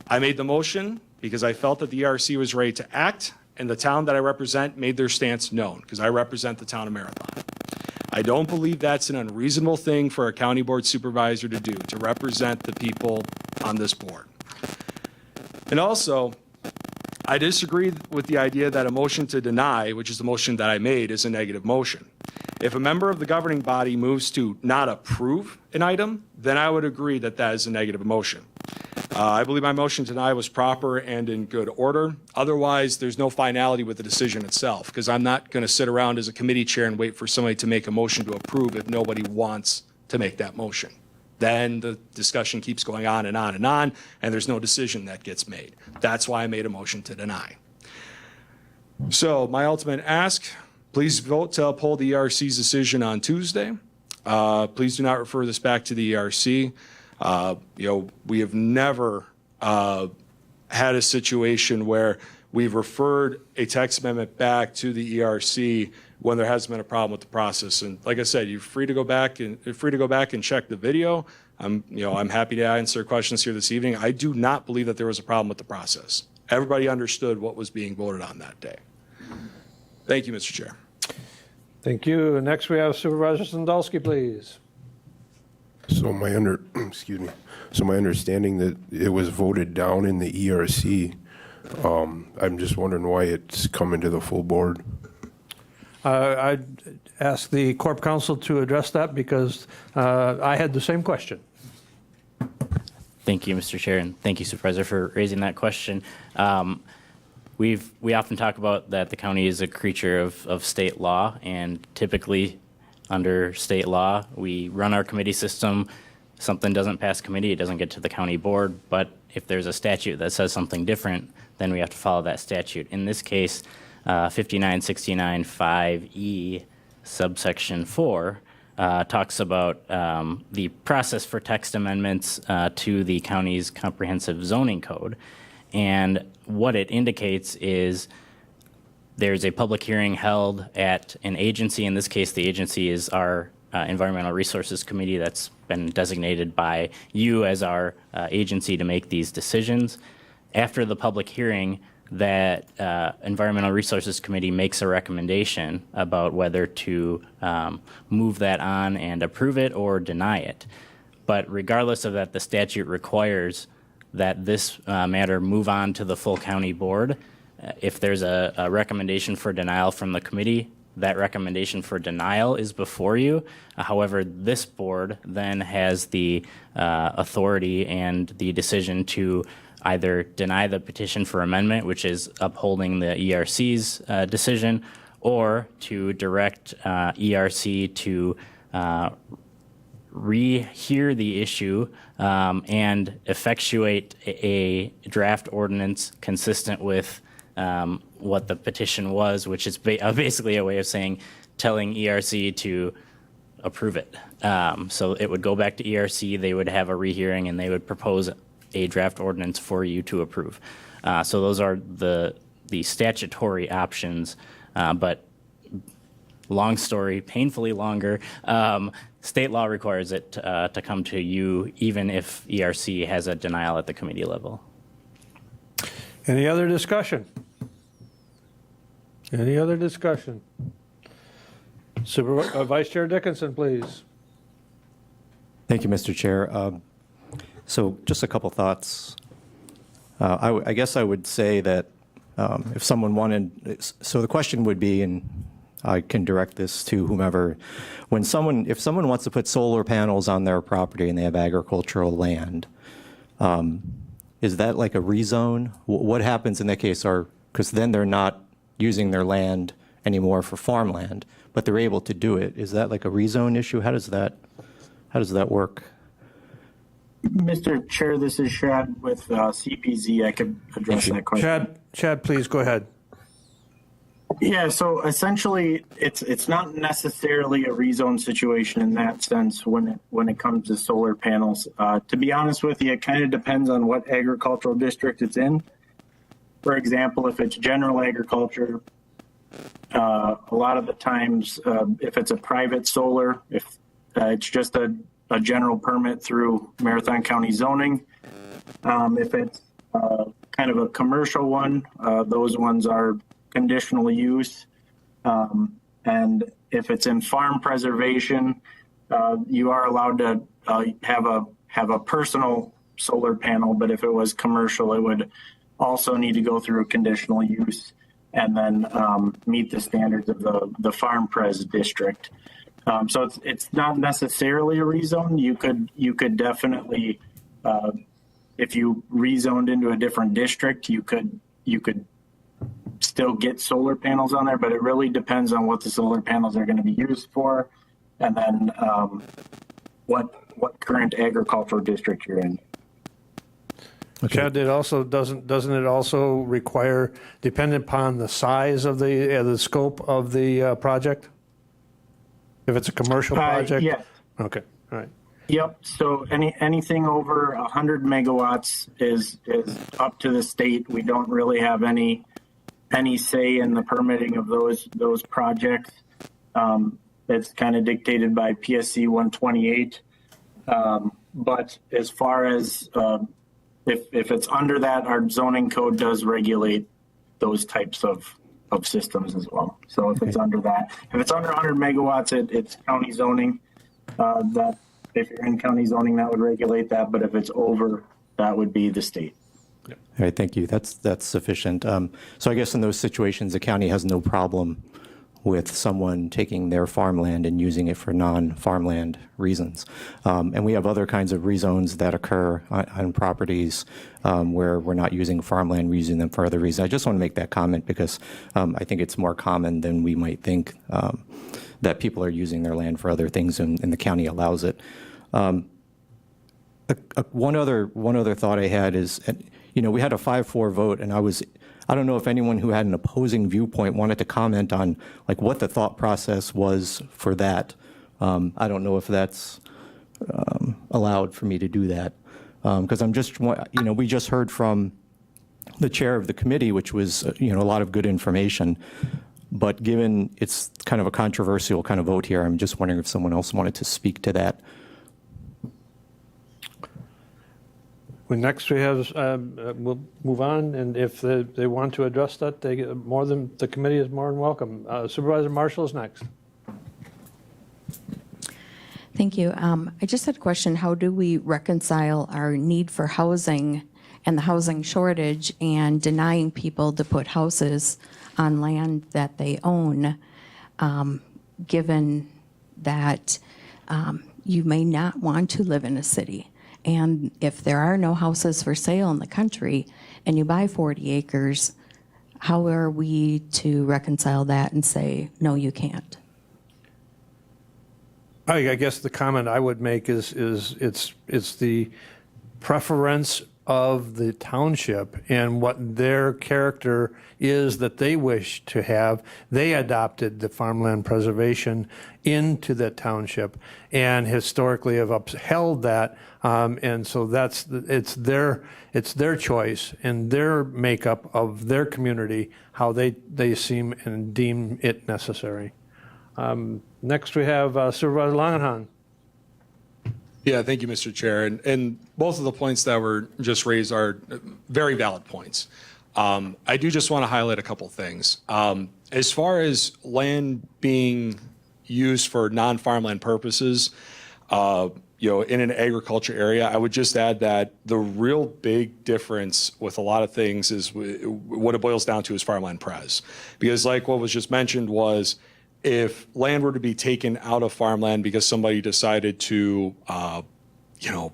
I made the motion because I felt that the ERC was ready to act, and the town that I represent made their stance known, because I represent the town of Marathon. I don't believe that's an unreasonable thing for a county board supervisor to do, to represent the people on this board. And also, I disagree with the idea that a motion to deny, which is the motion that I made, is a negative motion. If a member of the governing body moves to not approve an item, then I would agree that that is a negative motion. I believe my motion to deny was proper and in good order. Otherwise, there's no finality with the decision itself, because I'm not going to sit around as a committee chair and wait for somebody to make a motion to approve if nobody wants to make that motion. Then the discussion keeps going on and on and on, and there's no decision that gets made. That's why I made a motion to deny. So my ultimate ask, please vote to uphold the ERC's decision on Tuesday. Please do not refer this back to the ERC. We have never had a situation where we've referred a text amendment back to the ERC when there hasn't been a problem with the process. And like I said, you're free to go back and check the video. I'm happy to answer questions here this evening. I do not believe that there was a problem with the process. Everybody understood what was being voted on that day. Thank you, Mr. Chair. Thank you. Next, we have Supervisor Sandalski, please. So my understanding that it was voted down in the ERC. I'm just wondering why it's coming to the full board. I'd ask the Corp Counsel to address that because I had the same question. Thank you, Mr. Chair, and thank you, Supervisor, for raising that question. We often talk about that the county is a creature of state law, and typically under state law, we run our committee system. Something doesn't pass committee, it doesn't get to the county board, but if there's a statute that says something different, then we have to follow that statute. In this case, 5969-5E subsection 4 talks about the process for text amendments to the county's comprehensive zoning code. And what it indicates is there's a public hearing held at an agency. In this case, the agency is our Environmental Resources Committee that's been designated by you as our agency to make these decisions. After the public hearing, that Environmental Resources Committee makes a recommendation about whether to move that on and approve it or deny it. But regardless of that, the statute requires that this matter move on to the full county board. If there's a recommendation for denial from the committee, that recommendation for denial is before you. However, this board then has the authority and the decision to either deny the petition for amendment, which is upholding the ERC's decision, or to direct ERC to rehear the issue and effectuate a draft ordinance consistent with what the petition was, which is basically a way of saying telling ERC to approve it. So it would go back to ERC, they would have a rehearing, and they would propose a draft ordinance for you to approve. So those are the statutory options, but long story, painfully longer, state law requires it to come to you even if ERC has a denial at the committee level. Any other discussion? Any other discussion? Vice Chair Dickinson, please. Thank you, Mr. Chair. So just a couple thoughts. I guess I would say that if someone wanted, so the question would be, and I can direct this to whomever, if someone wants to put solar panels on their property and they have agricultural land, is that like a rezone? What happens in that case? Because then they're not using their land anymore for farmland, but they're able to do it. Is that like a rezone issue? How does that work? Mr. Chair, this is Shad with CPZ. I could address that question. Chad, please go ahead. Yeah, so essentially, it's not necessarily a rezone situation in that sense when it comes to solar panels. To be honest with you, it kind of depends on what agricultural district it's in. For example, if it's general agriculture, a lot of the times, if it's a private solar, if it's just a general permit through Marathon County zoning. If it's kind of a commercial one, those ones are conditional use. And if it's in farm preservation, you are allowed to have a personal solar panel, but if it was commercial, it would also need to go through a conditional use and then meet the standards of the farm pres district. So it's not necessarily a rezone. You could definitely, if you rezoned into a different district, you could still get solar panels on there, but it really depends on what the solar panels are going to be used for, and then what current agricultural district you're in. Okay. Chad, doesn't it also require, dependent upon the size of the scope of the project? If it's a commercial project? Yes. Okay, all right. Yep, so anything over 100 megawatts is up to the state. We don't really have any say in the permitting of those projects. It's kind of dictated by PSC 128. But as far as if it's under that, our zoning code does regulate those types of systems as well. So if it's under that, if it's under 100 megawatts, it's county zoning. That if you're in county zoning, that would regulate that. But if it's over, that would be the state. All right, thank you. That's sufficient. So I guess in those situations, the county has no problem with someone taking their farmland and using it for non-farmland reasons. And we have other kinds of rezones that occur on properties where we're not using farmland, we're using them for other reasons. I just want to make that comment because I think it's more common than we might think that people are using their land for other things and the county allows it. One other thought I had is, we had a 5-4 vote, and I don't know if anyone who had an opposing viewpoint wanted to comment on like what the thought process was for that. I don't know if that's allowed for me to do that because I'm just, we just heard from the chair of the committee, which was, a lot of good information. But given it's kind of a controversial kind of vote here, I'm just wondering if someone else wanted to speak to that. Next we have, we'll move on, and if they want to address that, the committee is more than welcome. Supervisor Marshall is next. Thank you. I just had a question. How do we reconcile our need for housing and the housing shortage and denying people to put houses on land that they own, given that you may not want to live in a city? And if there are no houses for sale in the country and you buy 40 acres, how are we to reconcile that and say, no, you can't? I guess the comment I would make is it's the preference of the township and what their character is that they wish to have. They adopted the farmland preservation into the township and historically have upheld that. And so it's their choice and their makeup of their community, how they seem and deem it necessary. Next we have Supervisor Langenhan. Yeah, thank you, Mr. Chair. And both of the points that were just raised are very valid points. I do just want to highlight a couple things. As far as land being used for non-farmland purposes, in an agriculture area, I would just add that the real big difference with a lot of things is what it boils down to is farmland pres. Because like what was just mentioned was, if land were to be taken out of farmland because somebody decided to,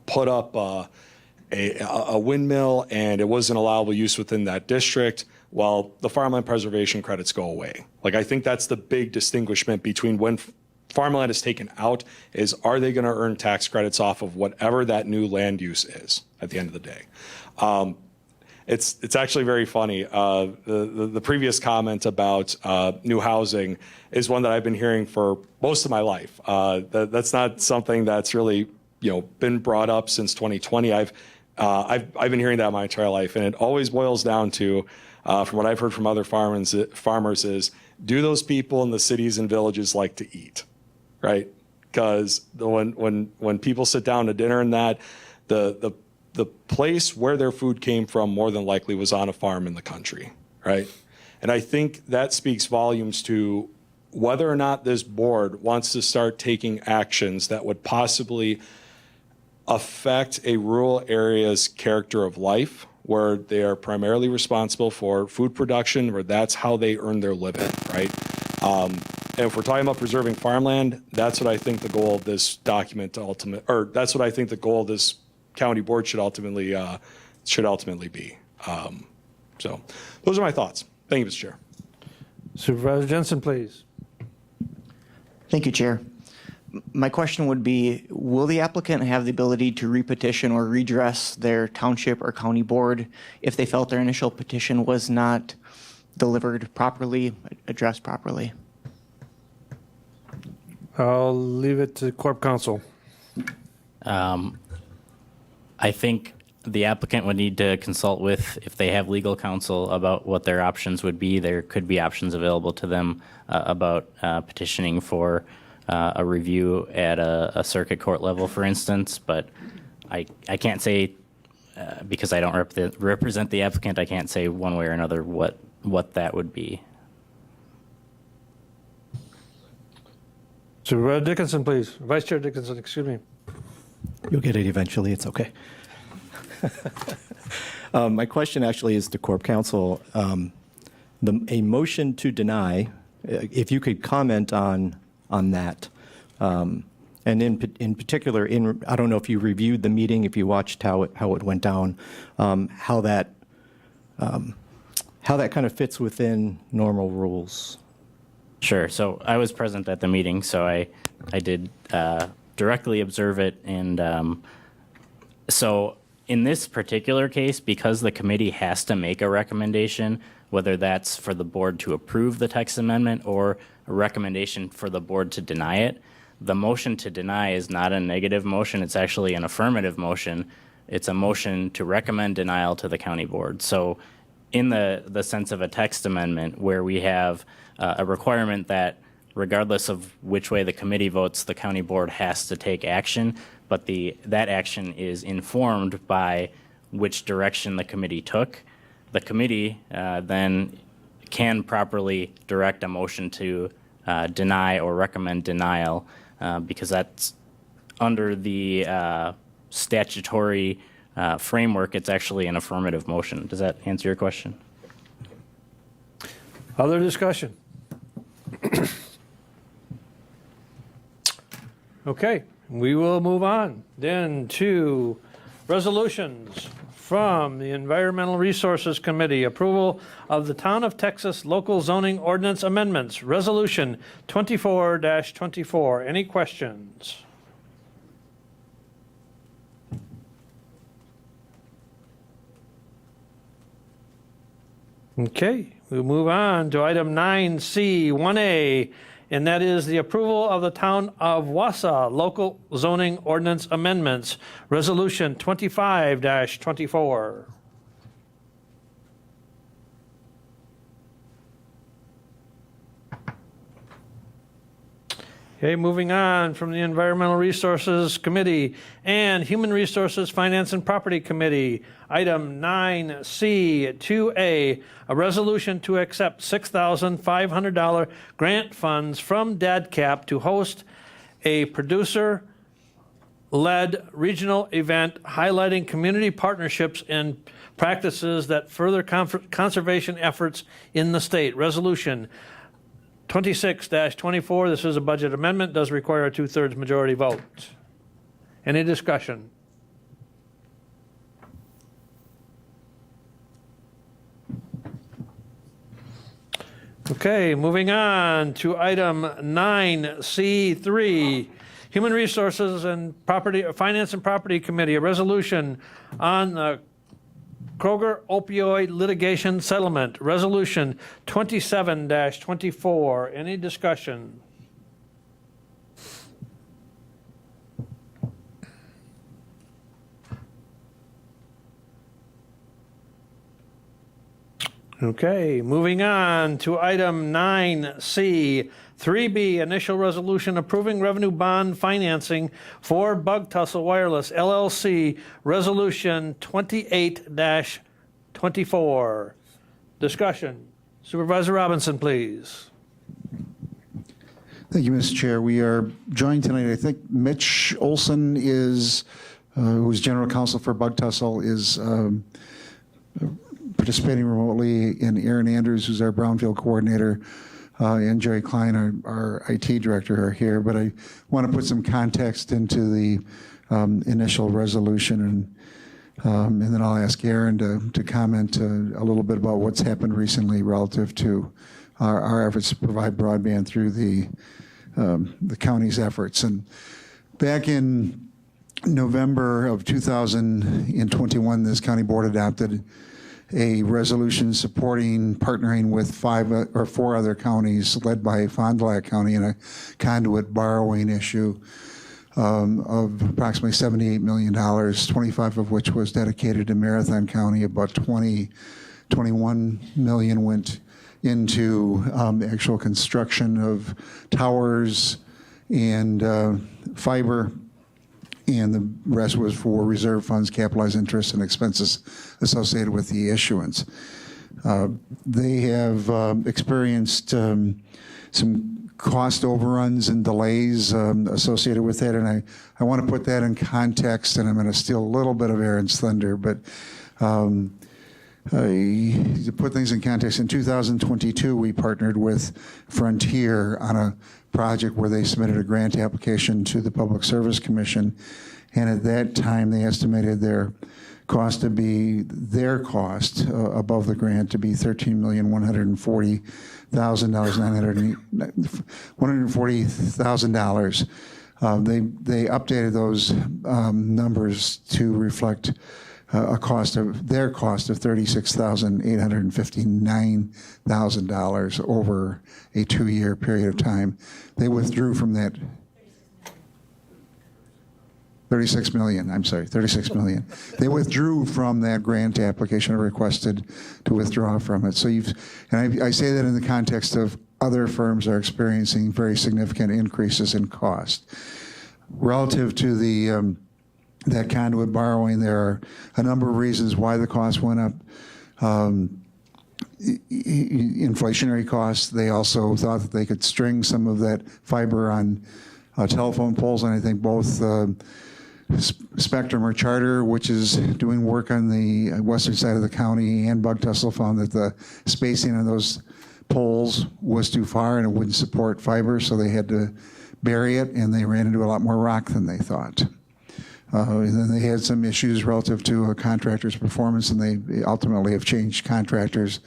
put up a windmill and it wasn't allowable use within that district, well, the farmland preservation credits go away. Like, I think that's the big distinguishment between when farmland is taken out is, are they going to earn tax credits off of whatever that new land use is at the end of the day? It's actually very funny. The previous comment about new housing is one that I've been hearing for most of my life. That's not something that's really been brought up since 2020. I've been hearing that my entire life, and it always boils down to, from what I've heard from other farmers is, do those people in the cities and villages like to eat, right? Because when people sit down to dinner and that, the place where their food came from more than likely was on a farm in the country, right? And I think that speaks volumes to whether or not this board wants to start taking actions that would possibly affect a rural area's character of life, where they are primarily responsible for food production, where that's how they earn their living, right? And if we're talking about preserving farmland, that's what I think the goal of this document that's what I think the goal of this county board should ultimately be. So those are my thoughts. Thank you, Mr. Chair. Supervisor Jensen, please. Thank you, Chair. My question would be, will the applicant have the ability to repetition or redress their township or county board if they felt their initial petition was not delivered properly, addressed properly? I'll leave it to Corp Counsel. I think the applicant would need to consult with, if they have legal counsel, about what their options would be. There could be options available to them about petitioning for a review at a circuit court level, for instance. But I can't say, because I don't represent the applicant, I can't say one way or another what that would be. Supervisor Dickinson, please. Vice Chair Dickinson, excuse me. You'll get it eventually. It's okay. My question actually is to Corp Counsel. A motion to deny, if you could comment on that. And in particular, I don't know if you reviewed the meeting, if you watched how it went down, how that kind of fits within normal rules. Sure. So I was present at the meeting, so I did directly observe it. And so in this particular case, because the committee has to make a recommendation, whether that's for the board to approve the text amendment or a recommendation for the board to deny it, the motion to deny is not a negative motion. It's actually an affirmative motion. It's a motion to recommend denial to the county board. So in the sense of a text amendment, where we have a requirement that regardless of which way the committee votes, the county board has to take action, but that action is informed by which direction the committee took. The committee then can properly direct a motion to deny or recommend denial, because that's under the statutory framework. It's actually an affirmative motion. Does that answer your question? Other discussion? Okay, we will move on then to resolutions from the Environmental Resources Committee. Approval of the Town of Texas Local Zoning Ordinance Amendments, Resolution 24-24. Any questions? Okay, we'll move on to item 9C, 1A, and that is the approval of the Town of Wausau Local Zoning Ordinance Amendments, Resolution 25-24. Okay, moving on from the Environmental Resources Committee and Human Resources, Finance and Property Committee. Item 9C, 2A, a resolution to accept $6,500 grant funds from DADCAP to host a producer-led regional event highlighting community partnerships and practices that further conservation efforts in the state. Resolution 26-24, this is a budget amendment, does require a 2/3 majority vote. Any discussion? Okay, moving on to item 9C3, Human Resources and Finance and Property Committee, a resolution on the Kroger opioid litigation settlement, resolution 27-24. Any discussion? Okay, moving on to item 9C, 3B, initial resolution approving revenue bond financing for Bug Tussle Wireless LLC, resolution 28-24. Discussion. Supervisor Robinson, please. Thank you, Mr. Chair. We are joined tonight, I think Mitch Olson is, who's General Counsel for Bug Tussle, is participating remotely, and Aaron Andrews, who's our Brownfield Coordinator, and Jerry Klein, our IT Director, are here. But I want to put some context into the initial resolution, and then I'll ask Aaron to comment a little bit about what's happened recently relative to our efforts to provide broadband through the county's efforts. And back in November of 2021, this county board adopted a resolution supporting partnering with 5 or 4 other counties led by Fond du Lac County in a conduit borrowing issue of approximately $78 million, 25 of which was dedicated to Marathon County. About 21 million went into the actual construction of towers and fiber, and the rest was for reserve funds, capitalized interest, and expenses associated with the issuance. They have experienced some cost overruns and delays associated with that, and I want to put that in context, and I'm going to steal a little bit of Aaron's thunder, but to put things in context, in 2022, we partnered with Frontier on a project where they submitted a grant application to the Public Service Commission, and at that time they estimated their cost to be above the grant to be $13,140,000. They updated those numbers to reflect their cost of $36,859,000 over a 2-year period of time. They withdrew from that. 36 million. They withdrew from that grant application or requested to withdraw from it. So I say that in the context of other firms are experiencing very significant increases in cost. Relative to that conduit borrowing, there are a number of reasons why the cost went up. Inflationary costs. They also thought that they could string some of that fiber on telephone poles, and I think both Spectrum or Charter, which is doing work on the western side of the county, and Bug Tussle found that the spacing on those poles was too far and it wouldn't support fiber, so they had to bury it, and they ran into a lot more rock than they thought. And then they had some issues relative to a contractor's performance, and they ultimately have changed contractors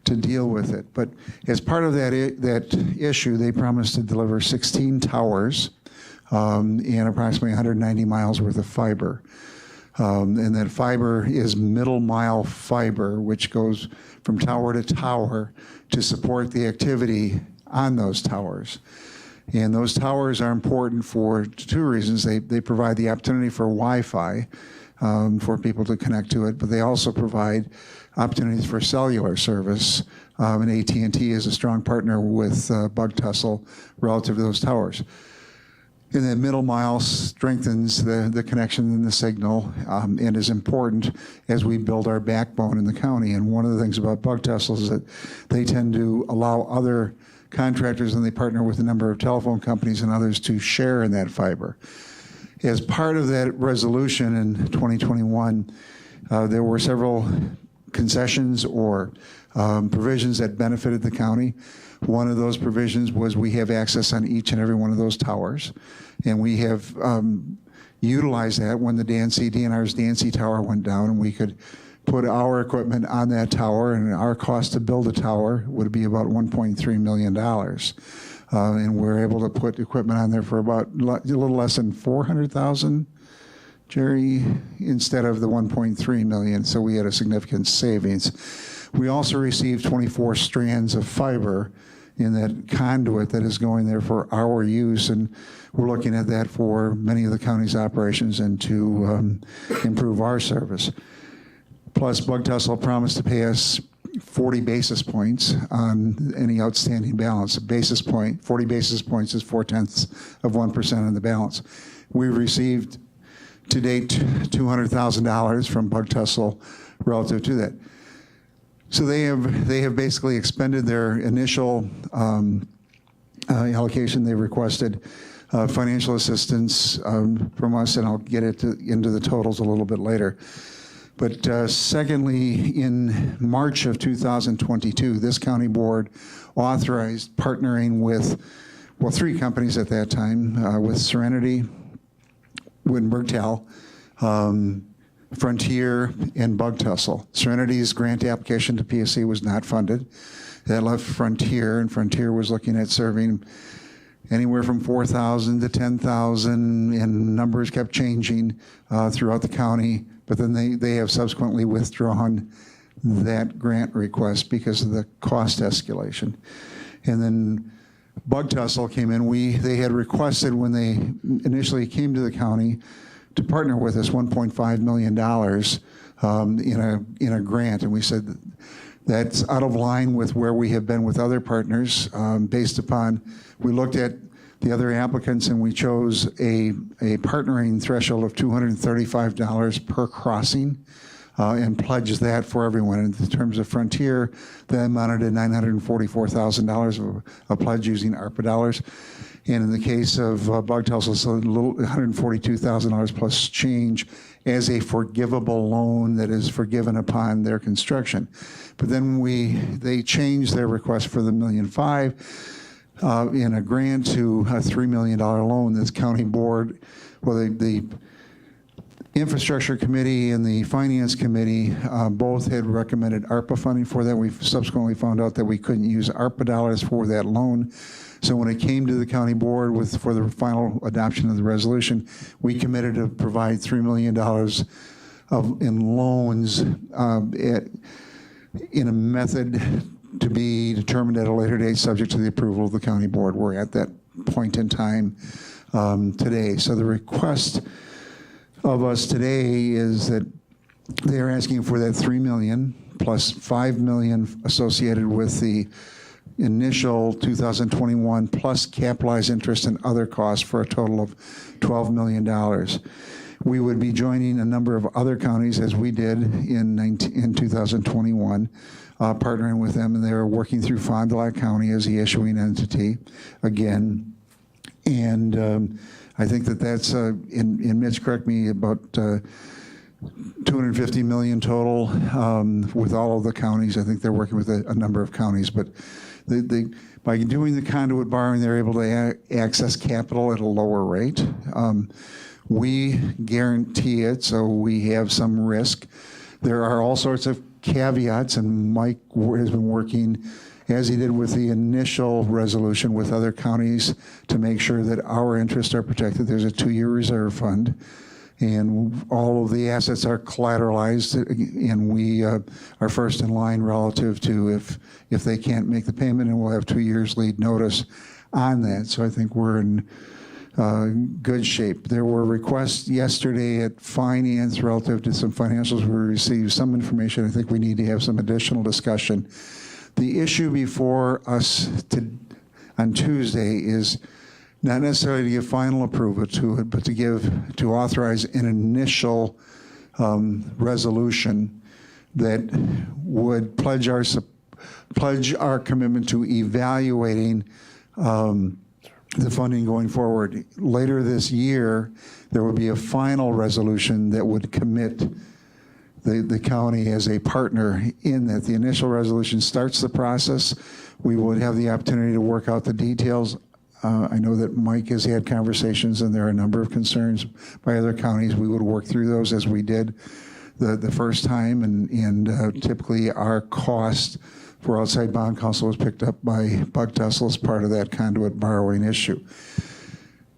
to deal with it. But as part of that issue, they promised to deliver 16 towers and approximately 190 miles worth of fiber. And that fiber is middle mile fiber, which goes from tower to tower to support the activity on those towers. And those towers are important for two reasons. They provide the opportunity for Wi-Fi for people to connect to it, but they also provide opportunities for cellular service. And AT&T is a strong partner with Bug Tussle relative to those towers. And the middle mile strengthens the connection and the signal and is important as we build our backbone in the county. And one of the things about Bug Tussle is that they tend to allow other contractors, and they partner with a number of telephone companies and others to share in that fiber. As part of that resolution in 2021, there were several concessions or provisions that benefited the county. One of those provisions was we have access on each and every one of those towers, and we have utilized that when the DNR's Dancy Tower went down, and we could put our equipment on that tower, and our cost to build a tower would be about $1.3 million. And we're able to put equipment on there for about a little less than $400,000, Jerry, instead of the $1.3 million, so we had a significant savings. We also received 24 strands of fiber in that conduit that is going there for our use, and we're looking at that for many of the county's operations and to improve our service. Plus, Bug Tussle promised to pay us 40 basis points on any outstanding balance. A basis point, 40 basis points is 0.4% of the balance. We've received to date $200,000 from Bug Tussle relative to that. So they have basically expended their initial allocation. They requested financial assistance from us, and I'll get into the totals a little bit later. But secondly, in March of 2022, this county board authorized partnering with, well, 3 companies at that time, with Serenity, Wittenberg-Tel, Frontier, and Bug Tussle. Serenity's grant application to PSC was not funded. That left Frontier, and Frontier was looking at serving anywhere from 4,000 to 10,000, and numbers kept changing throughout the county. But then they have subsequently withdrawn that grant request because of the cost escalation. And then Bug Tussle came in. They had requested, when they initially came to the county, to partner with us $1.5 million in a grant. And we said that's out of line with where we have been with other partners based upon, we looked at the other applicants, and we chose a partnering threshold of $235 per crossing and pledged that for everyone. In terms of Frontier, that amounted to $944,000 of a pledge using ARPA dollars. And in the case of Bug Tussle, it's a little $142,000 plus change as a forgivable loan that is forgiven upon their construction. But then they changed their request for the $1.5 million in a grant to a $3 million loan. This county board, well, the Infrastructure Committee and the Finance Committee both had recommended ARPA funding for that. We've subsequently found out that we couldn't use ARPA dollars for that loan. So when it came to the county board for the final adoption of the resolution, we committed to provide $3 million in loans in a method to be determined at a later date, subject to the approval of the county board. We're at that point in time today. So the request of us today is that they are asking for that $3 million plus $5 million associated with the initial 2021 plus capitalized interest and other costs for a total of $12 million. We would be joining a number of other counties, as we did in 2021, partnering with them, and they're working through Fond du Lac County as the issuing entity again. And I think that's, in Mitch, correct me, about $250 million total with all of the counties. I think they're working with a number of counties, but by doing the conduit borrowing, they're able to access capital at a lower rate. We guarantee it, so we have some risk. There are all sorts of caveats, and Mike has been working, as he did with the initial resolution, with other counties to make sure that our interests are protected. There's a 2-year reserve fund, and all of the assets are collateralized, and we are first in line relative to if they can't make the payment, and we'll have 2 years lead notice on that. So I think we're in good shape. There were requests yesterday at finance relative to some financials. We received some information. I think we need to have some additional discussion. The issue before us on Tuesday is not necessarily to give final approval to it, but to authorize an initial resolution that would pledge our commitment to evaluating the funding going forward. Later this year, there will be a final resolution that would commit the county as a partner in that. The initial resolution starts the process. We would have the opportunity to work out the details. I know that Mike has had conversations, and there are a number of concerns by other counties. We would work through those as we did the first time, and typically our cost for outside bond counsel was picked up by Bug Tussle as part of that conduit borrowing issue.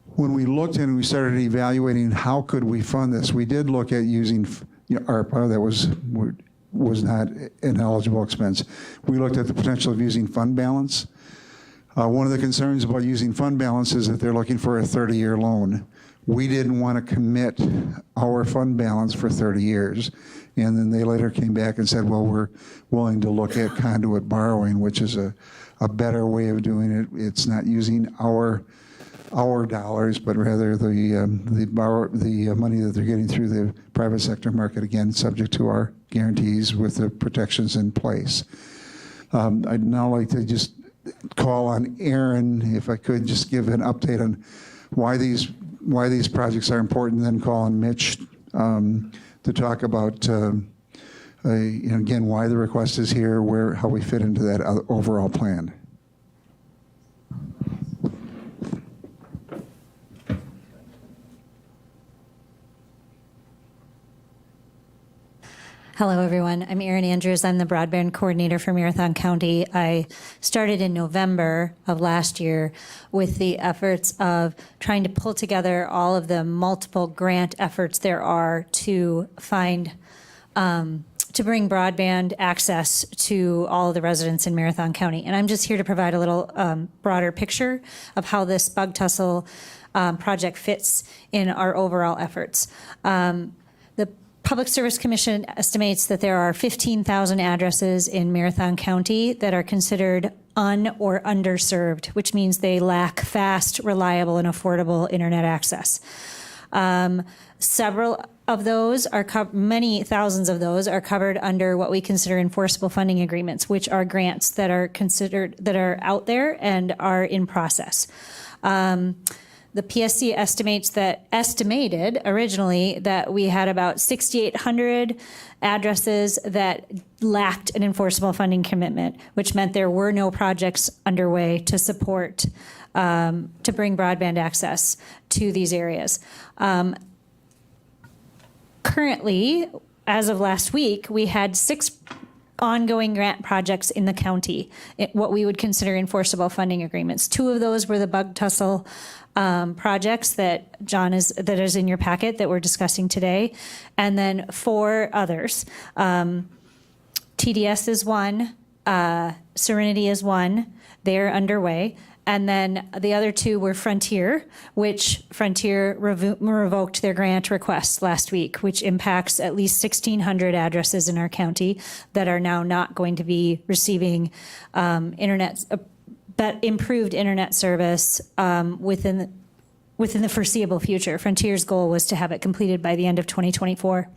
When we looked and we started evaluating how could we fund this, we did look at using ARPA. That was not an eligible expense. We looked at the potential of using fund balance. One of the concerns about using fund balance is that they're looking for a 30-year loan. We didn't want to commit our fund balance for 30 years. And then they later came back and said, well, we're willing to look at conduit borrowing, which is a better way of doing it. It's not using our dollars, but rather the money that they're getting through the private sector market, again, subject to our guarantees with the protections in place. I'd now like to just call on Aaron, if I could just give an update on why these projects are important, and then call on Mitch to talk about again, why the request is here, how we fit into that overall plan. Hello, everyone. I'm Erin Andrews. I'm the broadband coordinator for Marathon County. I started in November of last year with the efforts of trying to pull together all of the multiple grant efforts there are to find, to bring broadband access to all of the residents in Marathon County. And I'm just here to provide a little broader picture of how this Bug Tussle project fits in our overall efforts. The Public Service Commission estimates that there are 15,000 addresses in Marathon County that are considered or underserved, which means they lack fast, reliable, and affordable internet access. Several of those many thousands of those are covered under what we consider enforceable funding agreements, which are grants that are out there and are in process. The PSC estimated originally that we had about 6,800 addresses that lacked an enforceable funding commitment, which meant there were no projects underway to support, to bring broadband access to these areas. Currently, as of last week, we had 6 ongoing grant projects in the county, what we would consider enforceable funding agreements. 2 of those were the Bug Tussle projects that is in your packet that we're discussing today, and then 4 others. TDS is one, Serenity is one, they're underway, and then the other 2 were Frontier, which Frontier revoked their grant request last week, which impacts at least 1,600 addresses in our county that are now not going to be receiving improved internet service within the foreseeable future. Frontier's goal was to have it completed by the end of 2024.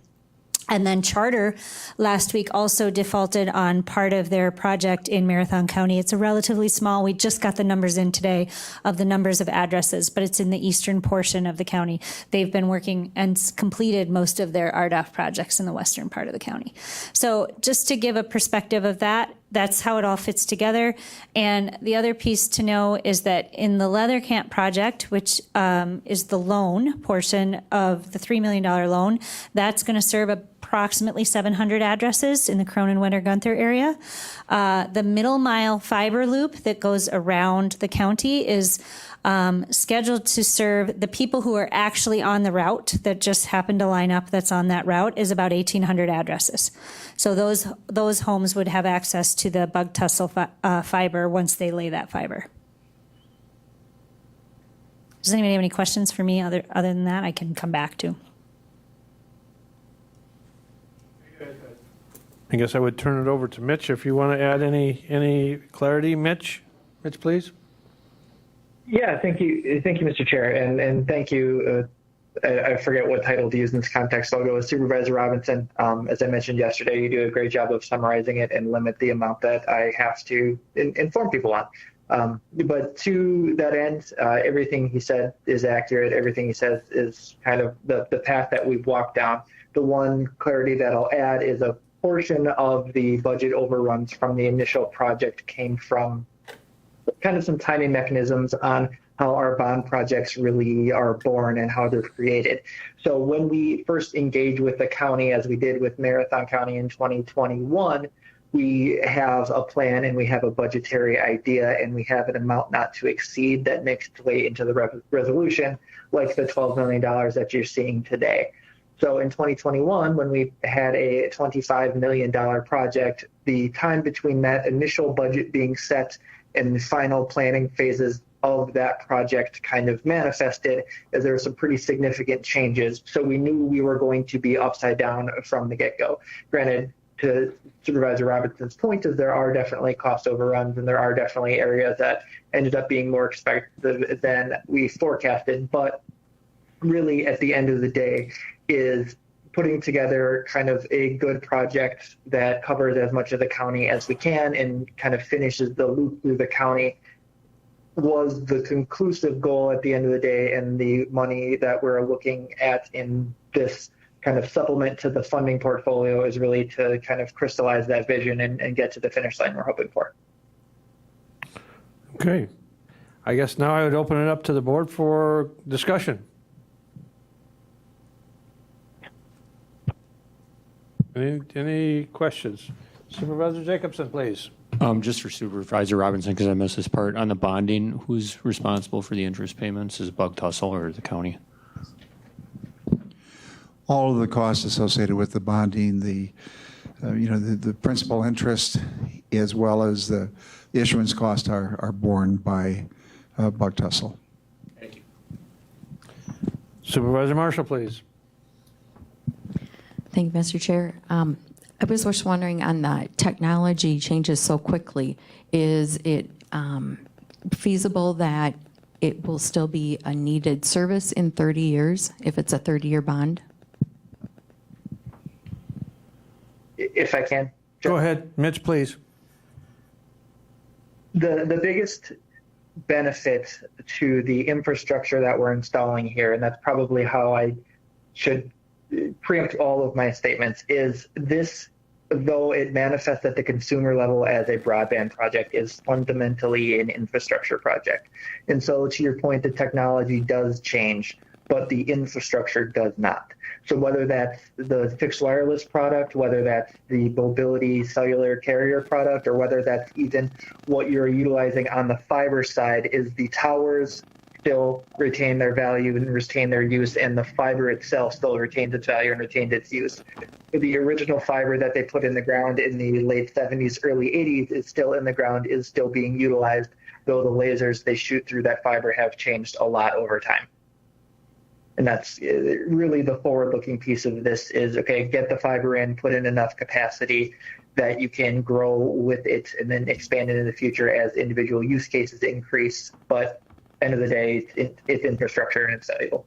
And then Charter last week also defaulted on part of their project in Marathon County. It's a relatively small, we just got the numbers in today of the numbers of addresses, but it's in the eastern portion of the county. They've been working and completed most of their RDOF projects in the western part of the county. So just to give a perspective of that, that's how it all fits together. And the other piece to know is that in the Leather Camp project, which is the loan portion of the $3 million loan, that's going to serve approximately 700 addresses in the Cronin-Wenner-Gunther area. The middle mile fiber loop that goes around the county is scheduled to serve the people who are actually on the route that just happen to line up that's on that route is about 1,800 addresses. So those homes would have access to the bug tussle fiber once they lay that fiber. Does anybody have any questions for me other than that I can come back to? I guess I would turn it over to Mitch if you want to add any clarity. Mitch, please. Yeah, thank you, Mr. Chair, and thank you. I forget what title to use in this context, so I'll go with Supervisor Robinson. As I mentioned yesterday, you do a great job of summarizing it and limit the amount that I have to inform people on. But to that end, everything he said is accurate. Everything he says is kind of the path that we've walked down. The one clarity that I'll add is a portion of the budget overruns from the initial project came from kind of some timing mechanisms on how our bond projects really are born and how they're created. So when we first engage with the county, as we did with Marathon County in 2021, we have a plan and we have a budgetary idea and we have an amount not to exceed that makes its way into the resolution, like the $12 million that you're seeing today. So in 2021, when we had a $25 million project, the time between that initial budget being set and the final planning phases of that project kind of manifested as there were some pretty significant changes. So we knew we were going to be upside down from the get-go. Granted, to Supervisor Robinson's point, is there are definitely cost overruns and there are definitely areas that ended up being more expensive than we forecasted. But really, at the end of the day, is putting together kind of a good project that covers as much of the county as we can and kind of finishes the loop through the county was the conclusive goal at the end of the day. And the money that we're looking at in this kind of supplement to the funding portfolio is really to kind of crystallize that vision and get to the finish line we're hoping for. Okay. I guess now I would open it up to the board for discussion. Any questions? Supervisor Jacobson, please. Just for Supervisor Robinson, because I missed this part, on the bonding, who's responsible for the interest payments? Is it Bug Tussle or the county? All of the costs associated with the bonding, the principal interest, as well as the issuance cost are borne by Bug Tussle. Thank you. Supervisor Marshall, please. Thank you, Mr. Chair. I was just wondering, on the technology changes so quickly, is it feasible that it will still be a needed service in 30 years if it's a 30-year bond? If I can. Go ahead, Mitch, please. The biggest benefit to the infrastructure that we're installing here, and that's probably how I should preempt all of my statements, is this, though it manifests at the consumer level as a broadband project, is fundamentally an infrastructure project. And so to your point, the technology does change, but the infrastructure does not. So whether that's the fixed wireless product, whether that's the mobility cellular carrier product, or whether that's even what you're utilizing on the fiber side, is the towers still retain their value and retain their use, and the fiber itself still retains its value and retains its use. The original fiber that they put in the ground in the late 70s, early 80s is still in the ground, is still being utilized, though the lasers they shoot through that fiber have changed a lot over time. And that's really the forward-looking piece of this is, okay, get the fiber in, put in enough capacity that you can grow with it and then expand it in the future as individual use cases increase. But end of the day, it's infrastructure and it's valuable.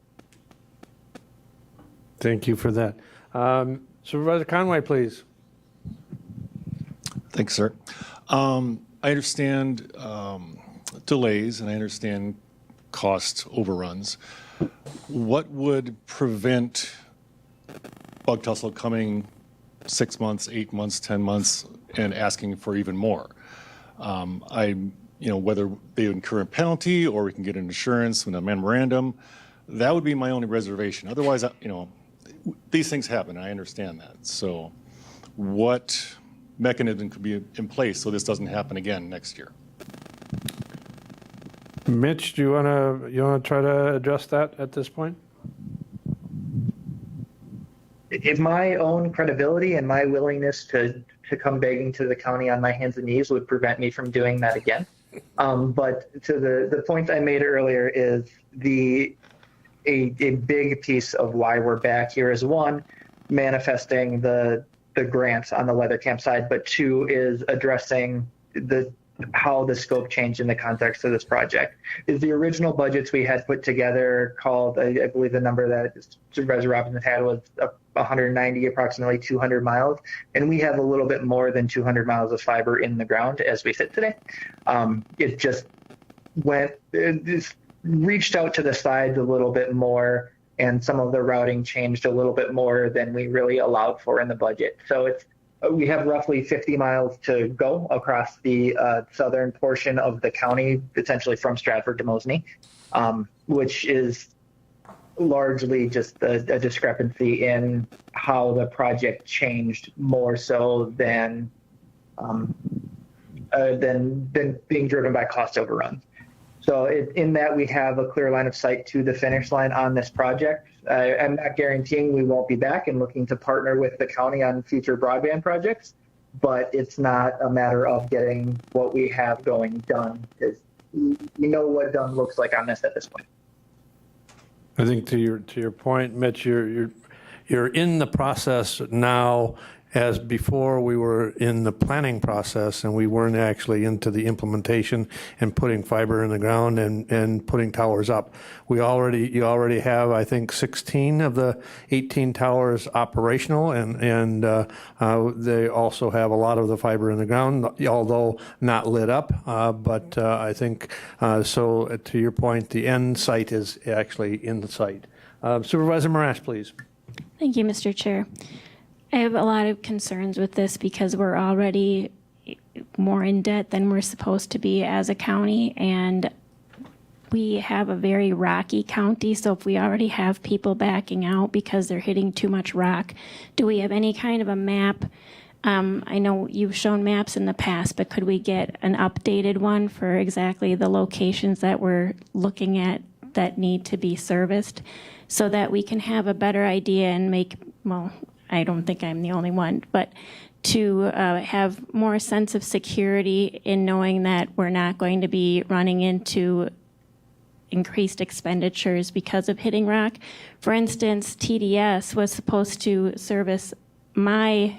Thank you for that. Supervisor Conway, please. Thanks, sir. I understand delays and I understand cost overruns. What would prevent Bug Tussle coming 6 months, 8 months, 10 months and asking for even more? Whether they incur a penalty or we can get an insurance and a memorandum, that would be my only reservation. Otherwise, these things happen, I understand that. So what mechanism could be in place so this doesn't happen again next year? Mitch, do you want to try to address that at this point? If my own credibility and my willingness to come begging to the county on my hands and knees would prevent me from doing that again. But to the point I made earlier is a big piece of why we're back here is, one, manifesting the grants on the Leather Camp side, but two is addressing how the scope changed in the context of this project. Is the original budgets we had put together called, I believe the number that Supervisor Robinson had was 190, approximately 200 miles. And we have a little bit more than 200 miles of fiber in the ground as we sit today. It just reached out to the sides a little bit more, and some of the routing changed a little bit more than we really allowed for in the budget. So we have roughly 50 miles to go across the southern portion of the county, potentially from Stratford to Mosinee, which is largely just a discrepancy in how the project changed more so than being driven by cost overruns. So in that, we have a clear line of sight to the finish line on this project. I'm not guaranteeing we won't be back and looking to partner with the county on future broadband projects, but it's not a matter of getting what we have going done, because we know what done looks like on this at this point. I think to your point, Mitch, you're in the process now, as before we were in the planning process and we weren't actually into the implementation and putting fiber in the ground and putting towers up. You already have, I think, 16 of the 18 towers operational, and they also have a lot of the fiber in the ground, although not lit up. But I think, so to your point, the end site is actually in the site. Supervisor Morash, please. Thank you, Mr. Chair. I have a lot of concerns with this because we're already more in debt than we're supposed to be as a county, and we have a very rocky county. So if we already have people backing out because they're hitting too much rock, do we have any kind of a map? I know you've shown maps in the past, but could we get an updated one for exactly the locations that we're looking at that need to be serviced, so that we can have a better idea and make, well, I don't think I'm the only one, but to have more sense of security in knowing that we're not going to be running into increased expenditures because of hitting rock. For instance, TDS was supposed to service my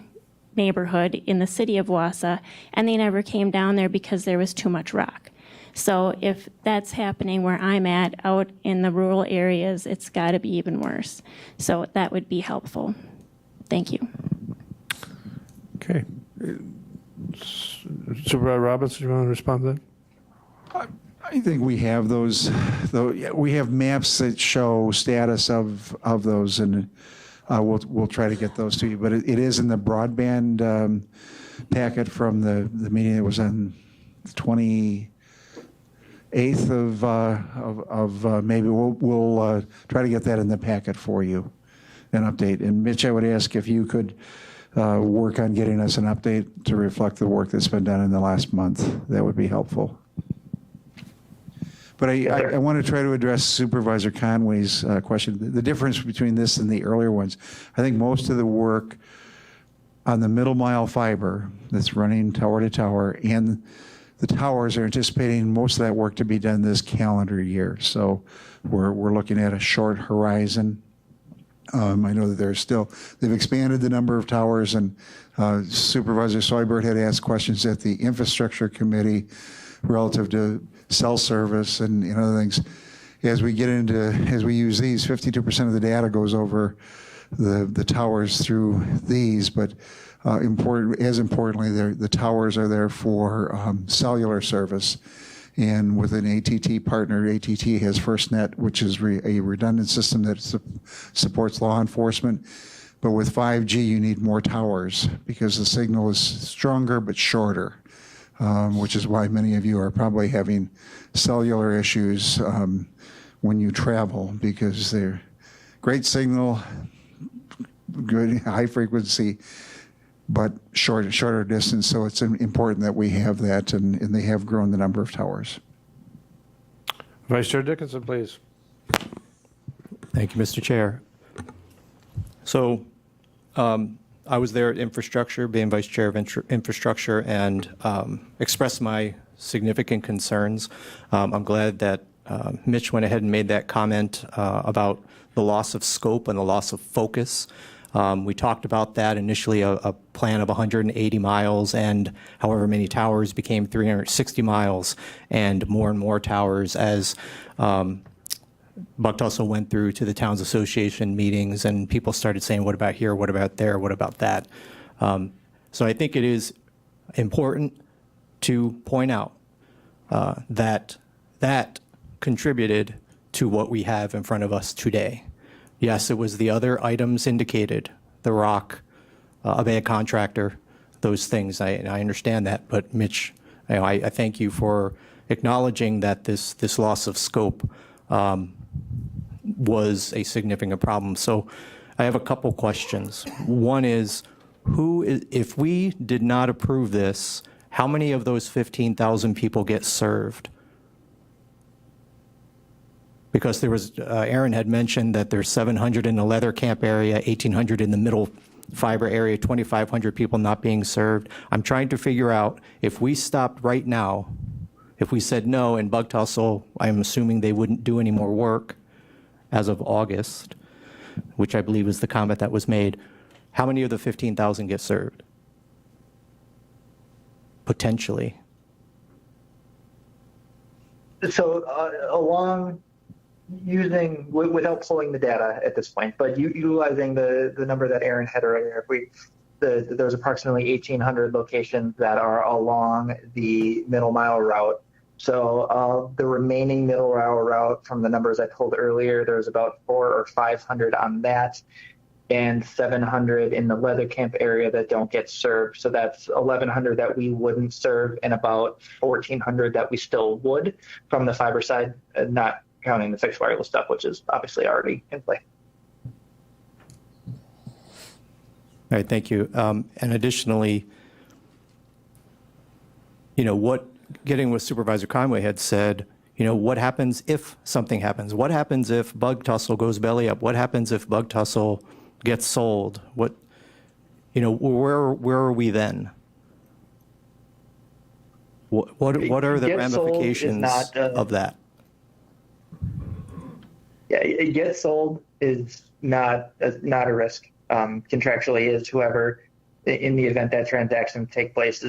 neighborhood in the city of Wausau, and they never came down there because there was too much rock. So if that's happening where I'm at, out in the rural areas, it's got to be even worse. So that would be helpful. Thank you. Okay. Supervisor Robinson, you want to respond to that? I think we have those. We have maps that show status of those, and we'll try to get those to you. But it is in the broadband packet from the meeting that was on the 28th of maybe. We'll try to get that in the packet for you, an update. And Mitch, I would ask if you could work on getting us an update to reflect the work that's been done in the last month. That would be helpful. But I want to try to address Supervisor Conway's question. The difference between this and the earlier ones, I think most of the work on the middle mile fiber that's running tower to tower, and the towers are anticipating most of that work to be done this calendar year. So we're looking at a short horizon. I know that they've expanded the number of towers, and Supervisor Seubert had asked questions at the infrastructure committee relative to cell service and other things. As we use these, 52% of the data goes over the towers through these, but as importantly, the towers are there for cellular service. And with an ATT partner, ATT has FirstNet, which is a redundant system that supports law enforcement. But with 5G, you need more towers because the signal is stronger but shorter, which is why many of you are probably having cellular issues when you travel, because they're great signal, good high frequency, but shorter distance. So it's important that we have that, and they have grown the number of towers. Vice Chair Dickinson, please. Thank you, Mr. Chair. So I was there at Infrastructure, being Vice Chair of Infrastructure, and expressed my significant concerns. I'm glad that Mitch went ahead and made that comment about the loss of scope and the loss of focus. We talked about that initially, a plan of 180 miles, and however many towers became 360 miles, and more towers as Buck Tussle went through to the Towns Association meetings, and people started saying, what about here, what about there, what about that? So I think it is important to point out that contributed to what we have in front of us today. Yes, it was the other items indicated, the rock, a bad contractor, those things. I understand that, but Mitch, I thank you for acknowledging that this loss of scope was a significant problem. So I have a couple questions. One is, if we did not approve this, how many of those 15,000 people get served? Because there was, Aaron had mentioned that there's 700 in the Leather Camp area, 1,800 in the Middle Fiber area, 2,500 people not being served. I'm trying to figure out, if we stopped right now, if we said no, and Buck Tussle, I'm assuming they wouldn't do any more work as of August, which I believe is the comment that was made, how many of the 15,000 get served? Potentially. So without pulling the data at this point, but utilizing the number that Aaron had earlier, there's approximately 1,800 locations that are along the middle mile route. So the remaining middle mile route, from the numbers I told earlier, there's about 400 or 500 on that, and 700 in the Leather Camp area that don't get served. So that's 1,100 that we wouldn't serve, and about 1,400 that we still would from the fiber side, not counting the fixed wireless stuff, which is obviously already in play. All right, thank you. And additionally, getting what Supervisor Conway had said, what happens if something happens? What happens if Buck Tussle goes belly up? What happens if Buck Tussle gets sold? Where are we then? What are the ramifications of that? Yeah, it gets sold is not a risk. Contractually, is whoever, in the event that transaction take place,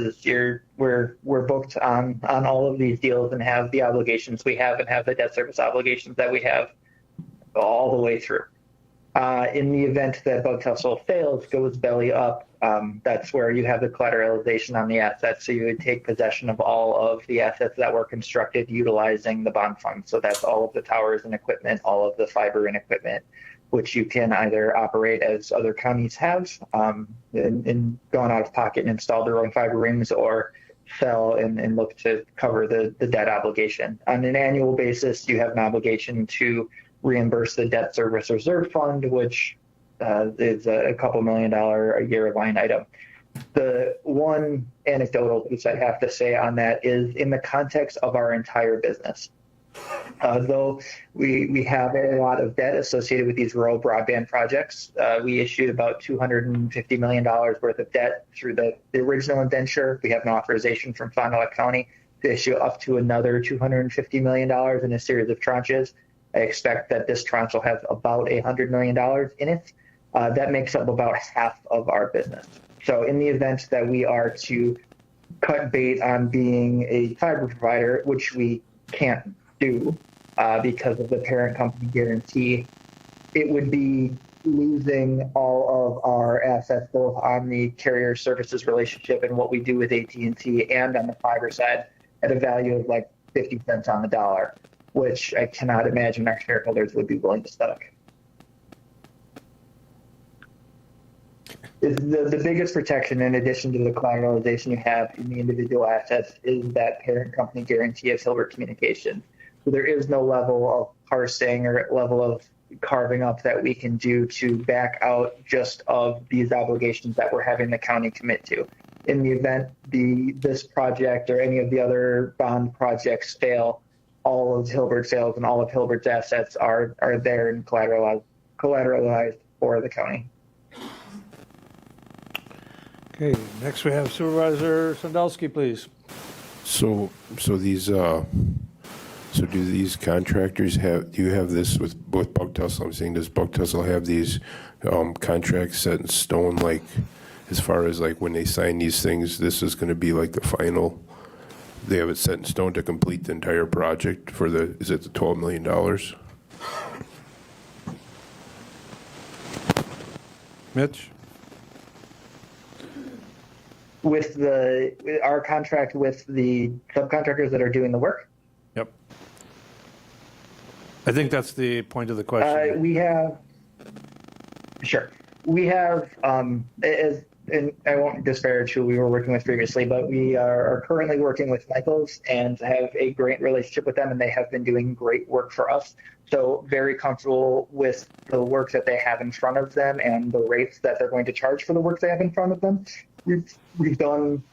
we're booked on all of these deals and have the obligations we have and have the debt service obligations that we have all the way through. In the event that Buck Tussle fails, goes belly up, that's where you have the collateralization on the assets. So you would take possession of all of the assets that were constructed utilizing the bond fund. So that's all of the towers and equipment, all of the fiber and equipment, which you can either operate as other counties have, and gone out of pocket and installed their own fiber rings, or sell and look to cover the debt obligation. On an annual basis, you have an obligation to reimburse the debt service reserve fund, which is a couple $1 million a year line item. The one anecdotal piece I have to say on that is in the context of our entire business. Though we have a lot of debt associated with these rural broadband projects, we issued about $250 million worth of debt through the original indenture. We have an authorization from Fond du Lac County to issue up to another $250 million in a series of tranches. I expect that this tranche will have about $100 million in it. That makes up about half of our business. So in the event that we are to cut bait on being a fiber provider, which we can't do because of the parent company guarantee, it would be losing all of our assets, both on the carrier services relationship and what we do with AT&T, and on the fiber side, at a value of like 50 cents on the dollar, which I cannot imagine our shareholders would be willing to stomach. The biggest protection, in addition to the collateralization you have in the individual assets, is that parent company guarantee of Hilbert Communications. So there is no level of parsing or level of carving up that we can do to back out just of these obligations that we're having the county commit to. In the event this project or any of the other bond projects fail, all of Hilbert sales and all of Hilbert's assets are there and collateralized for the county. Okay, next we have Supervisor Sandelsky, please. So these, so do these contractors do you have this with Bug Tussle? I'm saying, does Bug Tussle have these contracts set in stone, like as far as like when they sign these things, this is going to be like the final, they have it set in stone to complete the entire project for is it the $12 million? Mitch? With our contract with the subcontractors that are doing the work? Yep. I think that's the point of the question. We have and I won't disparage who we were working with previously, but we are currently working with Michaels and have a great relationship with them, and they have been doing great work for us. So very comfortable with the work that they have in front of them and the rates that they're going to charge for the work they have in front of them. We've done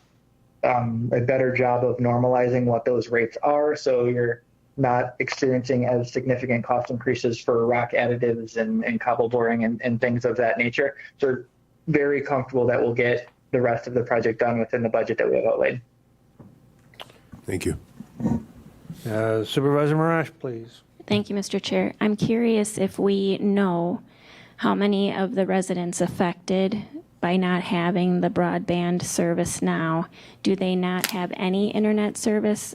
a better job of normalizing what those rates are, so you're not experiencing as significant cost increases for rock additives and cobble boring and things of that nature. So very comfortable that we'll get the rest of the project done within the budget that we have outlaid. Thank you. Supervisor Marash, please. Thank you, Mr. Chair. I'm curious if we know how many of the residents affected by not having the broadband service now. Do they not have any internet service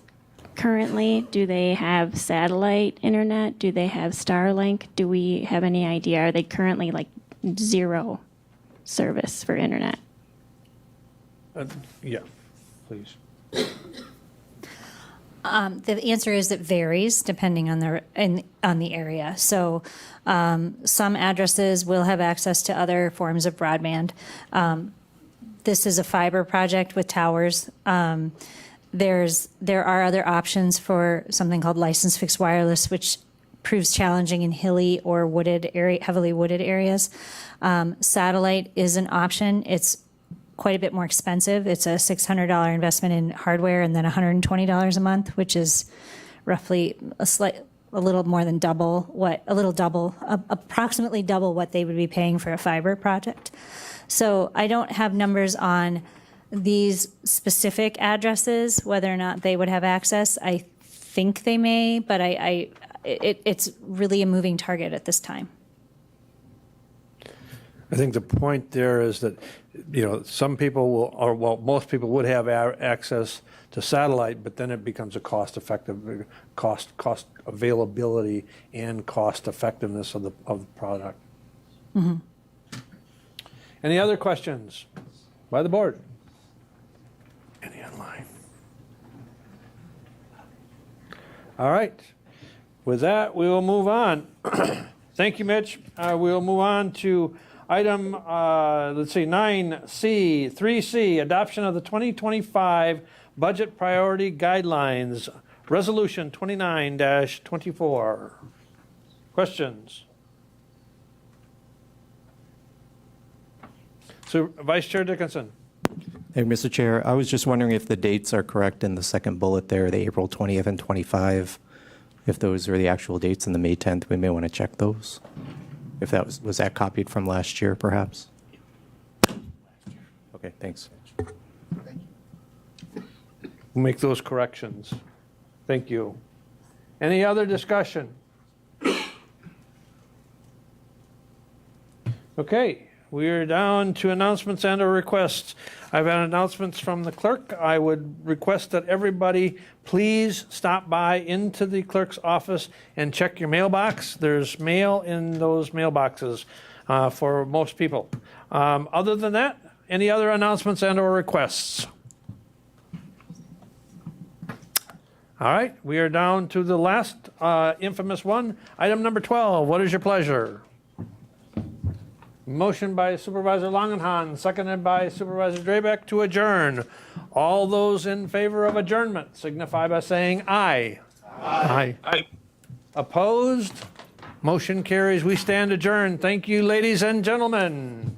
currently? Do they have satellite internet? Do they have Starlink? Do we have any idea? Are they currently like zero service for internet? Yeah, please. The answer is it varies depending on the area. So some addresses will have access to other forms of broadband. This is a fiber project with towers. There are other options for something called licensed fixed wireless, which proves challenging in hilly or heavily wooded areas. Satellite is an option. It's quite a bit more expensive. It's a $600 investment in hardware and then $120 a month, which is roughly approximately double what they would be paying for a fiber project. So I don't have numbers on these specific addresses, whether or not they would have access. I think they may, but it's really a moving target at this time. I think the point there is that, some people will, or well, most people would have access to satellite, but then it becomes a cost availability and cost effectiveness of the product. Mm-hmm. Any other questions by the board? Any online? All right. With that, we will move on. Thank you, Mitch. We will move on to item, 9C, 3C, adoption of the 2025 Budget Priority Guidelines, Resolution 29-24. Questions? So, Vice Chair Dickinson. Hey, Mr. Chair, I was just wondering if the dates are correct in the second bullet there, the April 20th and 25. If those are the actual dates in the May 10th, we may want to check those. If that was that copied from last year, perhaps? Okay, thanks. We'll make those corrections. Thank you. Any other discussion? Okay, we are down to announcements and/or requests. I've had announcements from the clerk. I would request that everybody please stop by into the clerk's office and check your mailbox. There's mail in those mailboxes for most people. Other than that, any other announcements and/or requests? All right, we are down to the last infamous one, item number 12. What is your pleasure? Motion by Supervisor Langenhan, seconded by Supervisor Drabek to adjourn. All those in favor of adjournment signify by saying aye. Aye. Aye. Opposed? Motion carries. We stand adjourned. Thank you, ladies and gentlemen.